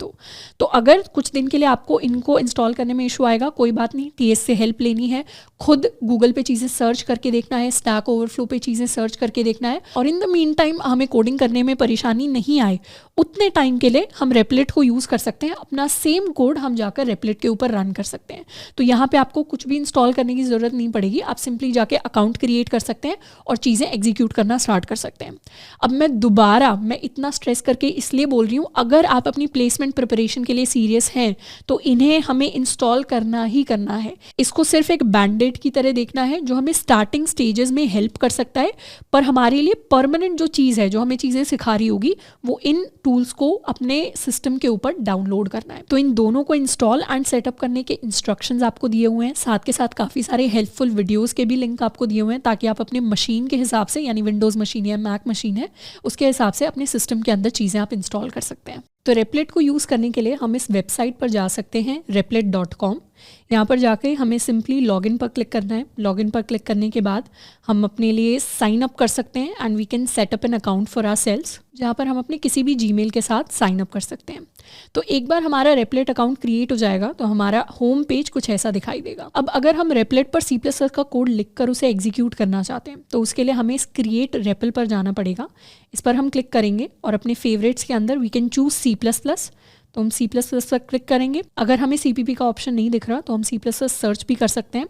तो अगर कुछ दिन के लिए आपको इनको इंस्टॉल करने में इशू आएगा, कोई बात नहीं, टीएस से हेल्प लेनी है, खुद गूगल पे चीज़ें सर्च करके देखना है, स्टैक ओवरफ्लो पे चीज़ें सर्च करके देखना है, और इन द मीन टाइम हमें कोडिंग करने में परेशानी नहीं आए उतने टाइम के लिए हम रेपलेट को यूज़ कर सकते हैं। अपना सेम कोड हम जाकर रेपलेट के ऊपर रन कर सकते हैं। तो यहाँ पे आपको कुछ भी इंस्टॉल करने की ज़रूरत नहीं पड़ेगी, आप सिंपली जाके अकाउंट क्रिएट कर सकते हैं और चीज़ें एग्जीक्यूट करना स्टार्ट कर सकते हैं। अब मैं इतना स्ट्रेस करके इसलिए बोल रही हूँ, अगर आप अपनी प्लेसमेंट प्रिपरेशन के लिए सीरियस हैं तो इन्हें हमें इंस्टॉल करना ही करना है। इसको सिर्फ एक बैंडेड की तरह देखना है जो हमें स्टार्टिंग स्टेजेस में हेल्प कर सकता है, पर हमारे लिए परमानेंट जो चीज़ है, जो हमें चीज़ें सिखा रही होगी, वो इन टूल्स को अपने सिस्टम के ऊपर डाउनलोड करना है। तो इन दोनों को इंस्टॉल एंड सेटअप करने के इंस्ट्रक्शंस आपको दिए हुए हैं, साथ के साथ काफ़ी सारे हेल्पफुल वीडियोस के भी लिंक आपको दिए हुए हैं, ताकि आप अपने मशीन के हिसाब से, यानी विंडोज़ मशीन या मैक मशीन है, उसके हिसाब से अपने सिस्टम के अंदर चीज़ें आप इंस्टॉल कर सकते हैं। तो रेपलेट को यूज़ करने के लिए हम इस वेबसाइट पर जा सकते हैं, replet.com। यहाँ पर जाके हमें सिंपली लॉगिन पर क्लिक करना है। लॉगिन पर क्लिक करने के बाद हम अपने लिए साइन अप कर सकते हैं and we can set up an account for ourselves, जहाँ पर हम अपने किसी भी जीमेल के साथ साइन अप कर सकते हैं। तो एक बार हमारा रेपलेट अकाउंट क्रिएट हो जाएगा तो हमारा होम पेज कुछ ऐसा दिखाई देगा। अब अगर हम रेपलेट पर C++ का कोड लिखकर उसे एग्जीक्यूट करना चाहते हैं तो उसके लिए हमें इस क्रिएट रेपल पर जाना पड़ेगा। इस पर हम क्लिक करेंगे और अपने फेवरेट्स के अंदर वी कैन चूज C++। तो हम C++ पर क्लिक करेंगे। अगर हमें CPP का ऑप्शन नहीं दिख रहा तो हम C++ सर्च भी कर सकते हैं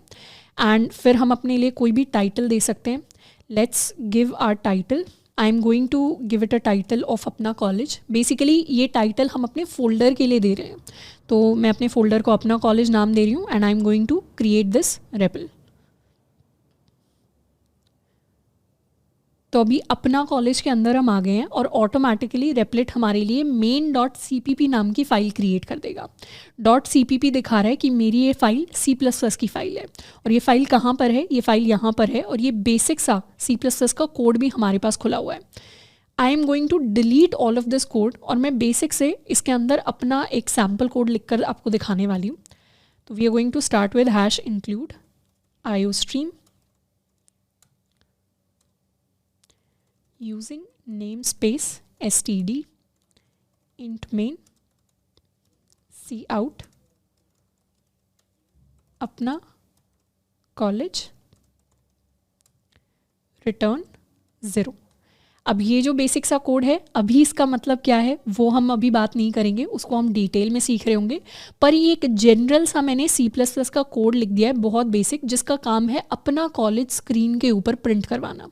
एंड फिर हम अपने लिए कोई भी टाइटल दे सकते हैं। Let's give our title. I am going to give it a title of Apna College. Basically ये टाइटल हम अपने फोल्डर के लिए दे रहे हैं, तो मैं अपने फोल्डर को अपना कॉलेज नाम दे रही हूँ and I am going to create this repl. तो अभी अपना कॉलेज के अंदर हम आ गए हैं और ऑटोमेटिकली रेपलेट हमारे लिए main.cpp नाम की फ़ाइल क्रिएट कर देगा। .cpp दिखा रहा है कि मेरी ये फ़ाइल C++ की फ़ाइल है और ये फ़ाइल कहाँ पर है, ये फ़ाइल यहाँ पर है और ये बेसिक सा C++ का कोड भी हमारे पास खुला हुआ है। I am going to delete all of this code और मैं बेसिक से इसके अंदर अपना एक सैम्पल कोड लिखकर आपको दिखाने वाली हूँ। तो we are going to start with #include iostream using namespace std int main cout Apna College return 0। अब ये जो बेसिक सा कोड है, अभी इसका मतलब क्या है वो हम अभी बात नहीं करेंगे, उसको हम डिटेल में सीख रहे होंगे। पर ये एक जनरल सा मैंने C++ का कोड लिख दिया है, बहुत बेसिक, जिसका काम है अपना कॉलेज स्क्रीन के ऊपर प्रिंट करवाना।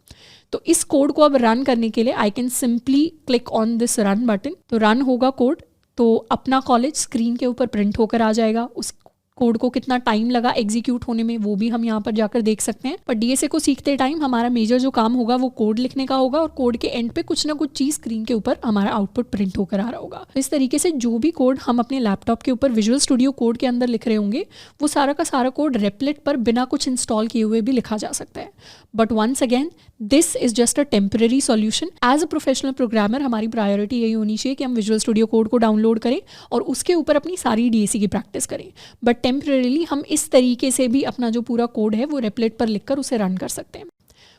तो इस कोड को अब रन करने के लिए I can simply click on this run button. तो रन होगा कोड, तो अपना कॉलेज स्क्रीन के ऊपर प्रिंट होकर आ जाएगा। उस कोड को कितना टाइम लगा एग्जीक्यूट होने में वो भी हम यहाँ पर जाकर देख सकते हैं। पर डीएसए को सीखते टाइम हमारा मेजर जो काम होगा वो कोड लिखने का होगा और कोड के एंड पे कुछ ना कुछ चीज़ स्क्रीन के ऊपर हमारा आउटपुट प्रिंट होकर आ रहा होगा। तो इस तरीके से जो भी कोड हम अपने लैपटॉप के ऊपर विजुअल स्टूडियो कोड के अंदर लिख रहे होंगे वो सारा का सारा कोड रेपलेट पर बिना कुछ इंस्टॉल किए हुए भी लिखा जा सकता है। But once again this is just a temporary solution. As a professional programmer हमारी प्रायोरिटी यही होनी चाहिए कि हम विजुअल स्टूडियो कोड को डाउनलोड करें और उसके ऊपर अपनी सारी डीएसई की प्रैक्टिस करें। बट टेम्पररीली हम इस तरीके से भी अपना जो पूरा कोड है वो रेपलेट पर लिखकर उसे रन कर सकते हैं।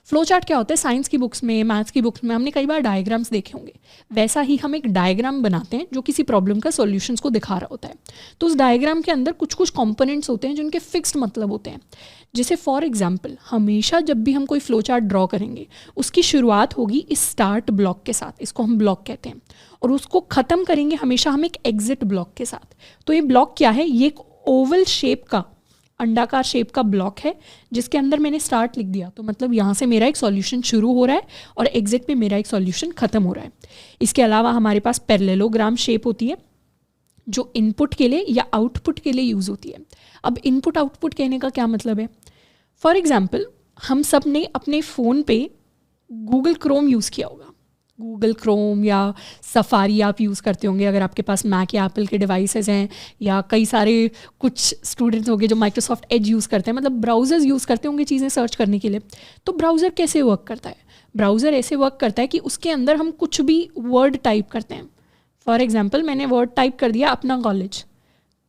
फ्लो चार्ट क्या होता है, साइंस की बुक्स में, मैथ्स की बुक्स में हमने कई बार डायग्राम्स देखे होंगे। वैसा ही हम एक डायग्राम बनाते हैं जो किसी प्रॉब्लम का सॉल्यूशंस को दिखा रहा होता है। तो उस डायग्राम के अंदर कुछ कुछ कंपोनेंट्स होते हैं जिनके फिक्स्ड मतलब होते हैं। जैसे फॉर एग्जांपल हमेशा जब भी हम कोई फ्लो चार्ट ड्रॉ करेंगे उसकी शुरुआत होगी इस स्टार्ट ब्लॉक के साथ, इसको हम ब्लॉक कहते हैं, और उसको ख़त्म करेंगे हमेशा हम एक एग्जिट ब्लॉक के साथ। तो ये ब्लॉक क्या है, ये एक ओवल शेप का, अंडाकार शेप का ब्लॉक है जिसके अंदर मैंने स्टार्ट लिख दिया। तो मतलब यहाँ से मेरा एक सॉल्यूशन शुरू हो रहा है और एग्जिट पे मेरा एक सॉल्यूशन खत्म हो रहा है। इसके अलावा हमारे पास पैरेललोग्राम शेप होती है जो इनपुट के लिए या आउटपुट के लिए यूज़ होती है। अब इनपुट आउटपुट कहने का क्या मतलब है, फॉर एग्जाम्पल हम सब ने अपने फ़ोन पे गूगल क्रोम यूज़ किया होगा। गूगल क्रोम या सफारी आप यूज़ करते होंगे अगर आपके पास मैक या एप्पल के डिवाइसेस हैं, या कई सारे कुछ स्टूडेंट्स होंगे जो माइक्रोसॉफ्ट एज यूज़ करते हैं, मतलब ब्राउज़र्स यूज़ करते होंगे चीज़ें सर्च करने के लिए। तो ब्राउज़र कैसे वर्क करता है, ब्राउज़र ऐसे वर्क करता है कि उसके अंदर हम कुछ भी वर्ड टाइप करते हैं। फॉर एग्जाम्पल मैंने वर्ड टाइप कर दिया अपना कॉलेज,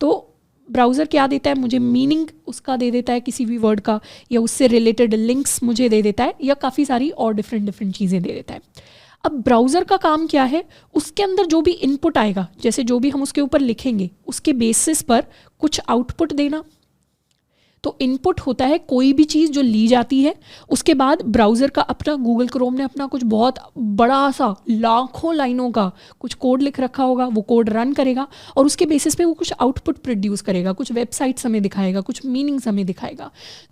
तो ब्राउज़र क्या देता है, मुझे मीनिंग उसका दे देता है किसी भी वर्ड का, या उससे रिलेटेड लिंक्स मुझे दे देता है, या काफ़ी सारी और डिफरेंट चीज़ें दे देता है। अब ब्राउज़र का काम क्या है, उसके अंदर जो भी इनपुट आएगा, जैसे जो भी हम उसके ऊपर लिखेंगे उसके बेसिस पर कुछ आउटपुट देना। तो इनपुट होता है कोई भी चीज़ जो ली जाती है, उसके बाद ब्राउज़र का अपना, गूगल क्रोम ने अपना कुछ बहुत बड़ा सा लाखों लाइनों का कुछ कोड लिख रखा होगा, वो कोड रन करेगा और उसके बेसिस पे वो कुछ आउटपुट प्रोड्यूस करेगा, कुछ वेबसाइट्स हमें दिखाएगा, कुछ मीनिंग्स हमें दिखाएगा।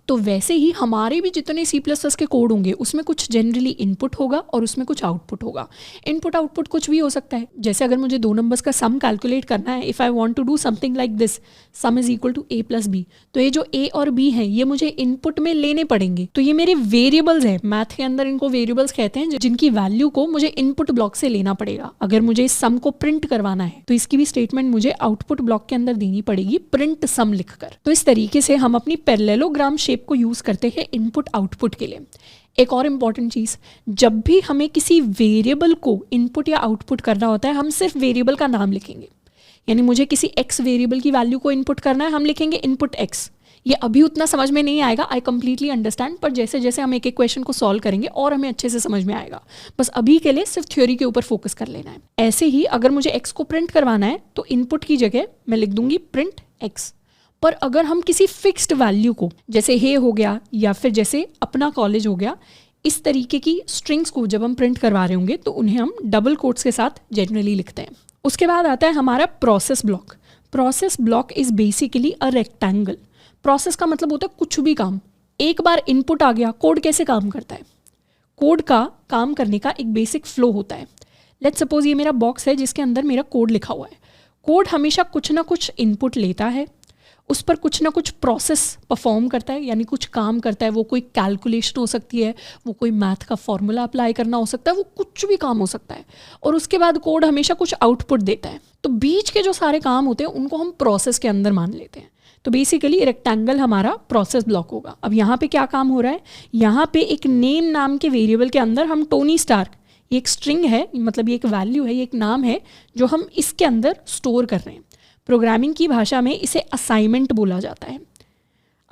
तो वैसे ही हमारे भी जितने C++ के कोड होंगे उसमें कुछ जनरली इनपुट होगा और उसमें कुछ आउटपुट होगा। इनपुट आउटपुट कुछ भी हो सकता है, जैसे अगर मुझे 2 नंबर्स का सम कैलकुलेट करना है, if I want to do something like this, sum is equal to a + b, तो ये जो a और b हैं ये मुझे इनपुट में लेने पड़ेंगे। तो ये मेरे वेरिएबल्स हैं, मैथ के अंदर इनको वेरिएबल्स कहते हैं, जिनकी वैल्यू को मुझे इनपुट ब्लॉक से लेना पड़ेगा। अगर मुझे इस सम को प्रिंट करवाना है तो इसकी भी स्टेटमेंट मुझे आउटपुट ब्लॉक के अंदर देनी पड़ेगी, प्रिंट सम लिखकर। तो इस तरीके से हम अपनी पैरेललोग्राम शेप को यूज करते हैं इनपुट आउटपुट के लिए। एक और इम्पॉर्टेंट चीज़, जब भी हमें किसी वेरिएबल को इनपुट या आउटपुट करना होता है, हम सिर्फ वेरिएबल का नाम लिखेंगे। यानी मुझे किसी x वेरिएबल की वैल्यू को इनपुट करना है, हम लिखेंगे इनपुट x। ये अभी उतना समझ में नहीं आएगा, आई कंप्लीटली अंडरस्टैंड, पर जैसे जैसे हम एक एक क्वेश्चन को सॉल्व करेंगे और हमें अच्छे से समझ में आएगा। बस अभी के लिए सिर्फ थ्योरी के ऊपर फोकस कर लेना है। ऐसे ही अगर मुझे x को प्रिंट करवाना है तो इनपुट की जगह मैं लिख दूंगी प्रिंट x। पर अगर हम किसी फिक्स्ड वैल्यू को, जैसे हे हो गया या फिर जैसे अपना कॉलेज हो गया, इस तरीके की स्ट्रिंग्स को जब हम प्रिंट करवा रहे होंगे तो उन्हें हम डबल कोट्स के साथ जनरली लिखते हैं। उसके बाद आता है हमारा process block. Process block is basically a rectangle. Process का मतलब होता है कुछ भी काम। एक बार इनपुट आ गया, कोड कैसे काम करता है, कोड का काम करने का एक बेसिक फ्लो होता है। लेट्स सपोज ये मेरा बॉक्स है जिसके अंदर मेरा कोड लिखा हुआ है। कोड हमेशा कुछ ना कुछ इनपुट लेता है, उस पर कुछ ना कुछ प्रोसेस परफॉर्म करता है, यानी कुछ काम करता है। वो कोई कैलकुलेशन हो सकती है, वो कोई मैथ का फॉर्मूला अप्लाई करना हो सकता है, वो कुछ भी काम हो सकता है। और उसके बाद कोड हमेशा कुछ आउटपुट देता है। तो बीच के जो सारे काम होते हैं उनको हम प्रोसेस के अंदर मान लेते हैं। तो बेसिकली रेक्टेंगल हमारा प्रोसेस ब्लॉक होगा। अब यहाँ पे क्या काम हो रहा है, यहाँ पे एक नेम नाम के वेरिएबल के अंदर हम टोनी स्टार्क, ये एक स्ट्रिंग है, मतलब ये एक वैल्यू है, ये एक नाम है जो हम इसके अंदर स्टोर कर रहे हैं। प्रोग्रामिंग की भाषा में इसे असाइनमेंट बोला जाता है।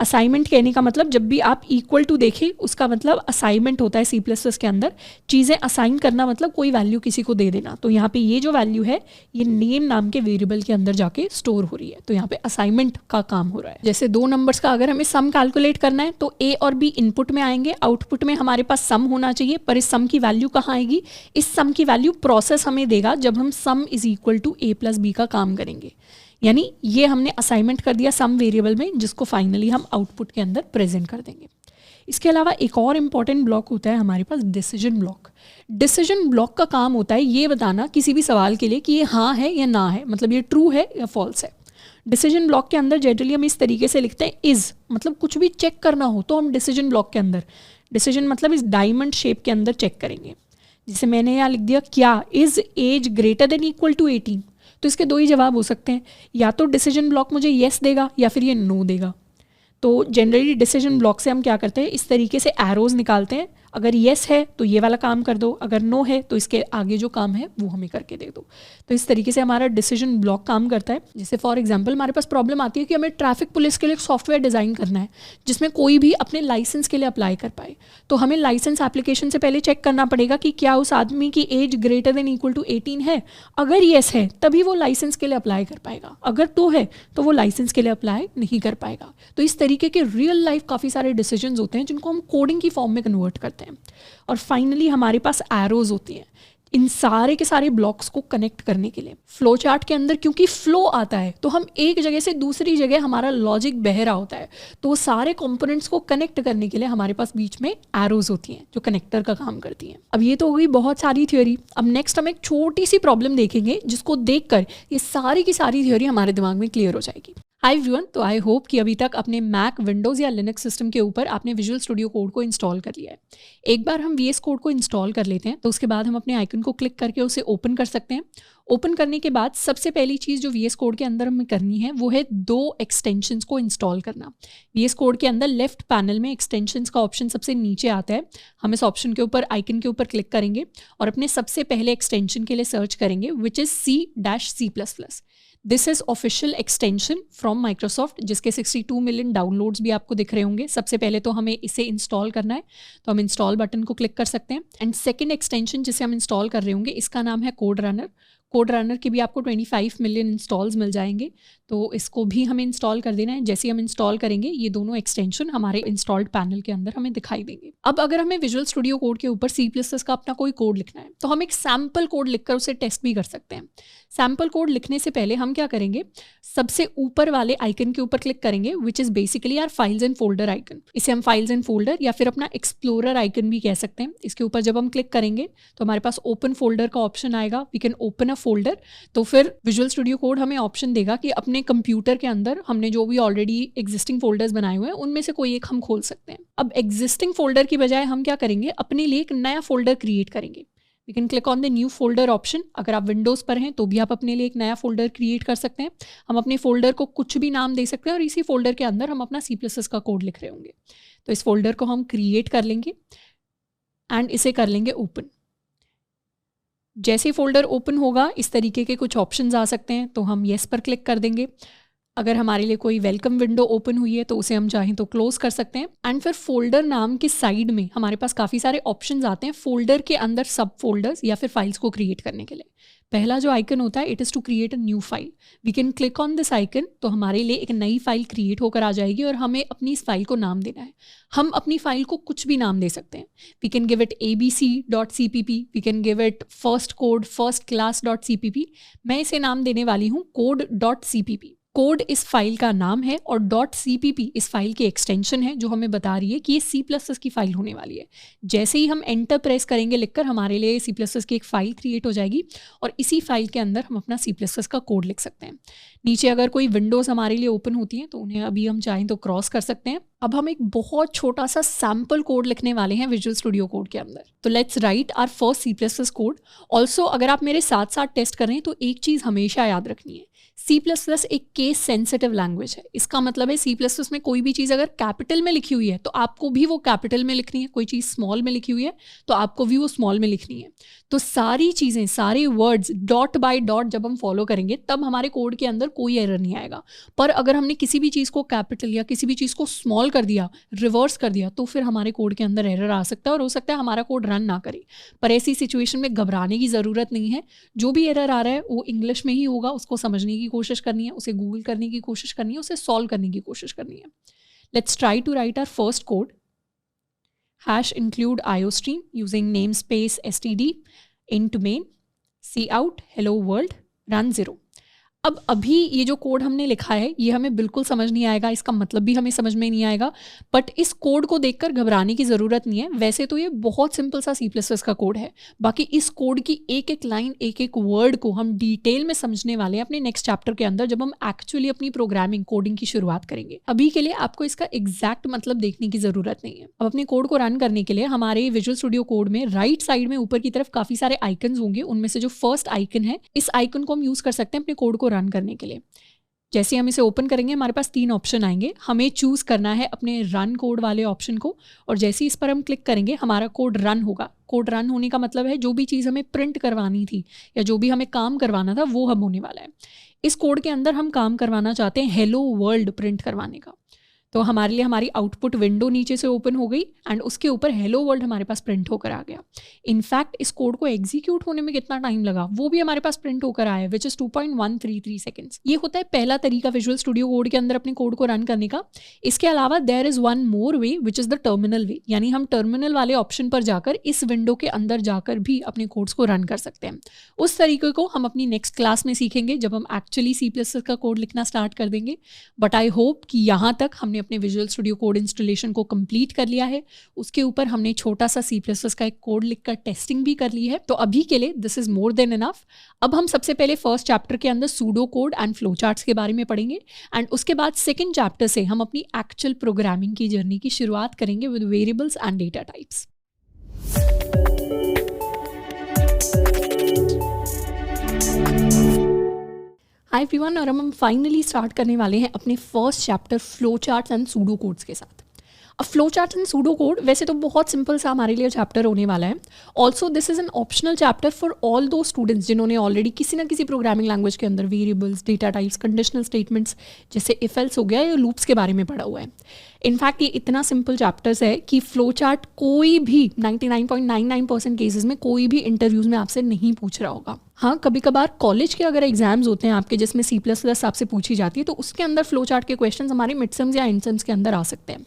असाइनमेंट कहने का मतलब, जब भी आप इक्वल टू देखें उसका मतलब असाइनमेंट होता है C++ के अंदर। चीज़ें असाइन करना मतलब कोई वैल्यू किसी को दे देना। तो यहाँ पे ये जो वैल्यू है ये नेम नाम के वेरिएबल के अंदर जाके स्टोर हो रही है, तो यहाँ पे असाइनमेंट का काम हो रहा है। जैसे 2 नंबर्स का अगर हमें सम कैलकुलेट करना है तो A और B इनपुट में आएंगे, आउटपुट में हमारे पास सम होना चाहिए। पर इस सम की वैल्यू कहाँ आएगी, इस सम की वैल्यू प्रोसेस हमें देगा जब हम sum is equal to A + B का काम करेंगे। यानी ये हमने असाइनमेंट कर दिया सम वेरिएबल में, जिसको फाइनली हम आउटपुट के अंदर प्रेजेंट कर देंगे। इसके अलावा एक और इम्पॉर्टेंट ब्लॉक होता है हमारे पास, डिसीजन ब्लॉक। डिसीजन ब्लॉक का काम होता है ये बताना किसी भी सवाल के लिए कि ये हाँ है या ना है, मतलब ये ट्रू है या फॉल्स है। डिसीजन ब्लॉक के अंदर जनरली हम इस तरीके से लिखते हैं इज, मतलब कुछ भी चेक करना हो तो हम डिसीजन ब्लॉक के अंदर, डिसीजन मतलब इस डायमंड शेप के अंदर चेक करेंगे। जैसे मैंने यहाँ लिख दिया, क्या is age greater than equal to 18, तो इसके 2 ही जवाब हो सकते हैं, या तो डिसीजन ब्लॉक मुझे येस देगा या फिर ये नो देगा। तो जनरली डिसीजन ब्लॉक से हम क्या करते हैं, इस तरीके से एरोज निकालते हैं। अगर येस है तो ये वाला काम कर दो, अगर नो है तो इसके आगे जो काम है वो हमें करके दे दो। तो इस तरीके से हमारा डिसीजन ब्लॉक काम करता है। जैसे फॉर एग्जांपल हमारे पास प्रॉब्लम आती है कि हमें ट्रैफिक पुलिस के लिए एक सॉफ्टवेयर डिज़ाइन करना है जिसमें कोई भी अपने लाइसेंस के लिए अप्लाई कर पाए। तो हमें लाइसेंस एप्लीकेशन से पहले चेक करना पड़ेगा कि क्या उस आदमी की age greater than equal to 18 है। अगर येस है तभी वो लाइसेंस के लिए अप्लाई कर पाएगा, अगर तो है तो वो लाइसेंस के लिए अप्लाई नहीं कर पाएगा। तो इस तरीके के रियल लाइफ काफ़ी सारे डिसीजंस होते हैं जिनको हम कोडिंग की फॉर्म में कन्वर्ट करते हैं। और फाइनली हमारे पास एरोज होती हैं इन सारे के सारे ब्लॉक्स को कनेक्ट करने के लिए। फ्लो चार्ट के अंदर क्योंकि फ्लो आता है तो हम एक जगह से दूसरी जगह हमारा लॉजिक बह रहा होता है, तो वो सारे कंपोनेंट्स को कनेक्ट करने के लिए हमारे पास बीच में एरोज होती हैं जो कनेक्टर का काम करती हैं। अब ये तो हो गई बहुत सारी थ्योरी। अब नेक्स्ट हम एक छोटी सी प्रॉब्लम देखेंगे जिसको देखकर ये सारी की सारी थ्योरी हमारे दिमाग में क्लियर हो जाएगी। हाय एवरीवन, तो आई होप कि अभी तक अपने मैक, विंडोज़ या लिनक्स सिस्टम के ऊपर आपने विजुअल स्टूडियो कोड को इंस्टॉल कर लिया है। एक बार हम VS कोड को इंस्टॉल कर लेते हैं तो उसके बाद हम अपने आइकन को क्लिक करके उसे ओपन कर सकते हैं। ओपन करने के बाद सबसे पहली चीज़ जो VS कोड के अंदर हमें करनी है वो है 2 एक्सटेंशंस को इंस्टॉल करना। VS कोड के अंदर लेफ्ट पैनल में एक्सटेंशंस का ऑप्शन सबसे नीचे आता है। हम इस ऑप्शन के ऊपर, आइकन के ऊपर क्लिक करेंगे और अपने सबसे पहले एक्सटेंशन के लिए सर्च करेंगे which is C++। This is official extension from Microsoft, जिसके 62 मिलियन डाउनलोड्स भी आपको दिख रहे होंगे। सबसे पहले तो हमें इसे इंस्टॉल करना है, तो हम इंस्टॉल बटन को क्लिक कर सकते हैं। एंड सेकेंड एक्सटेंशन जिसे हम इंस्टॉल कर रहे होंगे, इसका नाम है कोड रनर। कोड रनर के भी आपको 25 मिलियन इंस्टॉल्स मिल जाएंगे, तो इसको भी हमें इंस्टॉल कर देना है। जैसे ही हम इंस्टॉल करेंगे, ये दोनों एक्सटेंशन हमारे इंस्टॉल्ड पैनल के अंदर हमें दिखाई देंगे। अब अगर हमें विजुअल स्टूडियो कोड के ऊपर C++ का अपना कोई कोड लिखना है, तो हम एक सैम्पल कोड लिखकर उसे टेस्ट भी कर सकते हैं। सैम्पल कोड लिखने से पहले हम क्या करेंगे, सबसे ऊपर वाले आइकन के ऊपर क्लिक करेंगे, which is basically our files and folder icon. इसे हम फाइल्स एंड फोल्डर या फिर अपना एक्सप्लोरर आइकन भी कह सकते हैं। इसके ऊपर जब हम क्लिक करेंगे तो हमारे पास ओपन फोल्डर का ऑप्शन आएगा, we can open a folder. तो फिर विजुअल स्टूडियो कोड हमें ऑप्शन देगा कि अपने कंप्यूटर के अंदर हमने जो भी ऑलरेडी एग्जिस्टिंग फोल्डर्स बनाए हुए हैं, उनमें से कोई एक हम खोल सकते हैं। अब एग्जिस्टिंग फोल्डर की बजाय हम क्या करेंगे, अपने लिए एक नया फोल्डर क्रिएट करेंगे। We can click on the new folder option. अगर आप विंडोज़ पर हैं तो भी आप अपने लिए एक नया फोल्डर क्रिएट कर सकते हैं। हम अपने फोल्डर को कुछ भी नाम दे सकते हैं और इसी फोल्डर के अंदर हम अपना C++ का कोड लिख रहे होंगे। तो इस फोल्डर को हम क्रिएट कर लेंगे एंड इसे कर लेंगे ओपन। जैसे फोल्डर ओपन होगा, इस तरीके के कुछ ऑप्शंस आ सकते हैं, तो हम येस पर क्लिक कर देंगे। अगर हमारे लिए कोई वेलकम विंडो ओपन हुई है तो उसे हम चाहें तो क्लोज कर सकते हैं। एंड फिर फोल्डर नाम के साइड में हमारे पास काफ़ी सारे ऑप्शंस आते हैं फोल्डर के अंदर सब फोल्डर्स या फिर फाइल्स को क्रिएट करने के लिए। पहला जो आइकन होता है, it is to create a new file. We can click on this icon, तो हमारे लिए एक नई फाइल क्रिएट होकर आ जाएगी और हमें अपनी इस फाइल को नाम देना है। हम अपनी फाइल को कुछ भी नाम दे सकते हैं। We can give it abc.cpp, we can give it first code first क्लास.cpp। मैं इसे नाम देने वाली हूँ code.cpp। कोड इस फाइल का नाम है और .cpp इस फाइल की एक्सटेंशन है जो हमें बता रही है कि ये C++ की फाइल होने वाली है। जैसे ही हम एंटर प्रेस करेंगे लिखकर, हमारे लिए C++ की एक फ़ाइल क्रिएट हो जाएगी और इसी फाइल के अंदर हम अपना C++ का कोड लिख सकते हैं। नीचे अगर कोई विंडोज़ हमारे लिए ओपन होती हैं तो उन्हें अभी हम चाहें तो क्रॉस कर सकते हैं। अब हम एक बहुत छोटा सा सैम्पल कोड लिखने वाले हैं विजुअल स्टूडियो कोड के अंदर। तो let's write our first C++ code. Also अगर आप मेरे साथ साथ टेस्ट कर रहे हैं तो एक चीज़ हमेशा याद रखनी है, C++ एक केस सेंसिटिव लैंग्वेज है। इसका मतलब है C++ में कोई भी चीज़ अगर कैपिटल में लिखी हुई है तो आपको भी वो कैपिटल में लिखनी है, कोई चीज़ स्मॉल में लिखी हुई है तो आपको भी वो स्मॉल में लिखनी है। तो सारी चीज़ें, सारे वर्ड्स डॉट बाय डॉट जब हम फॉलो करेंगे तब हमारे कोड के अंदर कोई एरर नहीं आएगा। पर अगर हमने किसी भी चीज़ को कैपिटल या किसी भी चीज़ को स्मॉल कर दिया, रिवर्स कर दिया, तो फिर हमारे कोड के अंदर एरर आ सकता है और हो सकता है हमारा कोड रन ना करे। पर ऐसी सिचुएशन में घबराने की ज़रूरत नहीं है। जो भी एरर आ रहा है वो इंग्लिश में ही होगा, उसको समझने की कोशिश करनी है, उसे गूगल करने की कोशिश करनी है, उसे सॉल्व करने की कोशिश करनी है। Let's try to write our first code. hash include iostream using namespace std int main cout hello world run 0। अब अभी ये जो कोड हमने लिखा है ये हमें बिल्कुल समझ नहीं आएगा, इसका मतलब भी हमें समझ में नहीं आएगा, बट इस कोड को देखकर घबराने की ज़रूरत नहीं है। वैसे तो ये बहुत सिंपल सा C++ का कोड है। बाकी इस कोड की एक एक लाइन, एक एक वर्ड को हम डिटेल में समझने वाले हैं अपने नेक्स्ट चैप्टर के अंदर, जब हम एक्चुअली अपनी प्रोग्रामिंग कोडिंग की शुरुआत करेंगे। अभी के लिए आपको इसका एग्जैक्ट मतलब देखने की ज़रूरत नहीं है। अब अपने कोड को रन करने के लिए हमारे विजुअल स्टूडियो कोड में राइट साइड में ऊपर की तरफ काफ़ी सारे आइकन्स होंगे। उनमें से जो फर्स्ट आइकन है, इस आइकन को हम यूज़ कर सकते हैं अपने कोड को रन करने के लिए। जैसे हम इसे ओपन करेंगे हमारे पास 3 ऑप्शन आएंगे। हमें चूज़ करना है अपने रन कोड वाले ऑप्शन को और जैसे ही इस पर हम क्लिक करेंगे हमारा कोड रन होगा। कोड रन होने का मतलब है जो भी चीज़ हमें प्रिंट करवानी थी या जो भी हमें काम करवाना था वो हम होने वाला है। इस कोड के अंदर हम काम करवाना चाहते हैं हेलो वर्ल्ड प्रिंट करवाने का। तो हमारे लिए हमारी आउटपुट विंडो नीचे से ओपन हो गई एंड उसके ऊपर हेलो वर्ल्ड हमारे पास प्रिंट होकर आ गया। इनफैक्ट इस कोड को एग्जीक्यूट होने में कितना टाइम लगा वो भी हमारे पास प्रिंट होकर आया, विच इज़ 2.133 सेकेंड्स। ये होता है पहला तरीका विजुअल स्टूडियो कोड के अंदर अपने कोड को रन करने का। इसके अलावा there is one more way which is the terminal way, यानी हम टर्मिनल वाले ऑप्शन पर जाकर इस विंडो के अंदर जाकर भी अपने कोड्स को रन कर सकते हैं। उस तरीके को हम अपनी नेक्स्ट क्लास में सीखेंगे जब हम एक्चुअली C++ का कोड लिखना स्टार्ट कर देंगे। बट आई होप कि यहाँ तक हमने अपने विजुअल स्टूडियो कोड इंस्टॉलेशन को कंप्लीट कर लिया है। उसके ऊपर हमने छोटा सा C++ का एक कोड लिखकर टेस्टिंग भी कर ली है। तो अभी के लिए this is more than enough. अब हम सबसे पहले फर्स्ट चैप्टर के अंदर pseudo code and flow charts के बारे में पढ़ेंगे एंड उसके बाद सेकंड चैप्टर से हम अपनी एक्चुअल प्रोग्रामिंग की जर्नी की शुरुआत करेंगे with variables and data types. Hi everyone, और हम फाइनली स्टार्ट करने वाले हैं अपने first chapter flow charts and pseudo codes के साथ। अब flow chart and pseudo code वैसे तो बहुत सिंपल सा हमारे लिए चैप्टर होने वाला है. Also this is an optional chapter for all दो स्टूडेंट्स जिन्होंने ऑलरेडी किसी ना किसी प्रोग्रामिंग लैंग्वेज के अंदर variables, data types, conditional statements जैसे इफ एल्स हो गया या लूप्स के बारे में पढ़ा हुआ है. इनफैक्ट ये इतना सिंपल चैप्टर्स है कि फ्लो चार्ट कोई भी 99.99% केसेस में कोई भी इंटरव्यूज में आपसे नहीं पूछ रहा होगा. हाँ, कभी कभार कॉलेज के अगर एग्जाम्स होते हैं आपके जिसमें C++ आपसे पूछी जाती है तो उसके अंदर फ्लो चार्ट के क्वेश्चंस हमारे मिडसम्स या एंडसम्स के अंदर आ सकते हैं.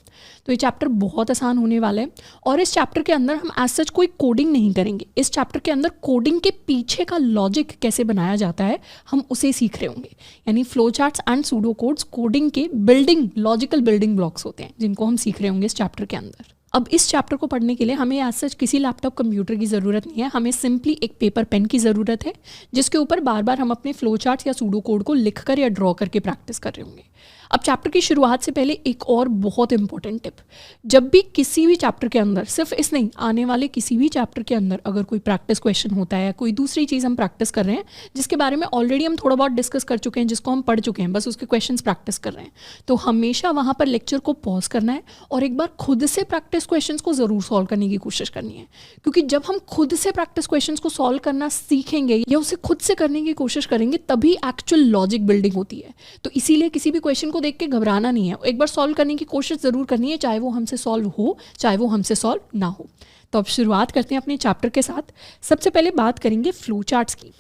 तो ये चैप्टर बहुत आसान होने वाला है और इस चैप्टर के अंदर हम एज सच कोई कोडिंग नहीं करेंगे. इस चैप्टर के अंदर कोडिंग के पीछे का लॉजिक कैसे बनाया जाता है हम उसे सीख रहे होंगे. यानी flow charts and pseudo codes coding के लॉजिकल बिल्डिंग ब्लॉक्स होते हैं जिनको हम सीख रहे होंगे इस चैप्टर के अंदर. अब इस चैप्टर को पढ़ने के लिए हमें एज सच किसी लैपटॉप कंप्यूटर की ज़रूरत नहीं है. हमें सिंपली एक पेपर पेन की ज़रूरत है जिसके ऊपर बार बार हम अपने फ्लो चार्ट्स या सूडो कोड को लिख कर या ड्रॉ करके प्रैक्टिस कर रहे होंगे. अब चैप्टर की शुरुआत से पहले एक और बहुत इंपॉर्टेंट टिप. जब भी किसी भी चैप्टर के अंदर, सिर्फ इस नहीं, आने वाले किसी भी चैप्टर के अंदर अगर कोई प्रैक्टिस क्वेश्चन होता है या कोई दूसरी चीज़ हम प्रैक्टिस कर रहे हैं जिसके बारे में ऑलरेडी हम थोड़ा बहुत डिस्कस कर चुके हैं, जिसको हम पढ़ चुके हैं, बस उसके क्वेश्चंस प्रैक्टिस कर रहे हैं, तो हमेशा वहाँ पर लेक्चर को पॉज करना है और एक बार खुद से प्रैक्टिस क्वेश्चंस को ज़रूर सॉल्व करने की कोशिश करनी है. क्योंकि जब हम खुद से प्रैक्टिस क्वेश्चंस को सॉल्व करना सीखेंगे या उसे खुद से करने की कोशिश करेंगे तभी एक्चुअल लॉजिक बिल्डिंग होती है. तो इसीलिए किसी भी क्वेश्चन को देख के घबराना नहीं है, एक बार सॉल्व करने की कोशिश ज़रूर करनी है, चाहे वो हमसे सॉल्व हो चाहे वो हमसे सॉल्व ना हो. तो अब शुरुआत करते हैं अपने चैप्टर के साथ. सबसे पहले बात करेंगे फ्लो चार्ट्स की.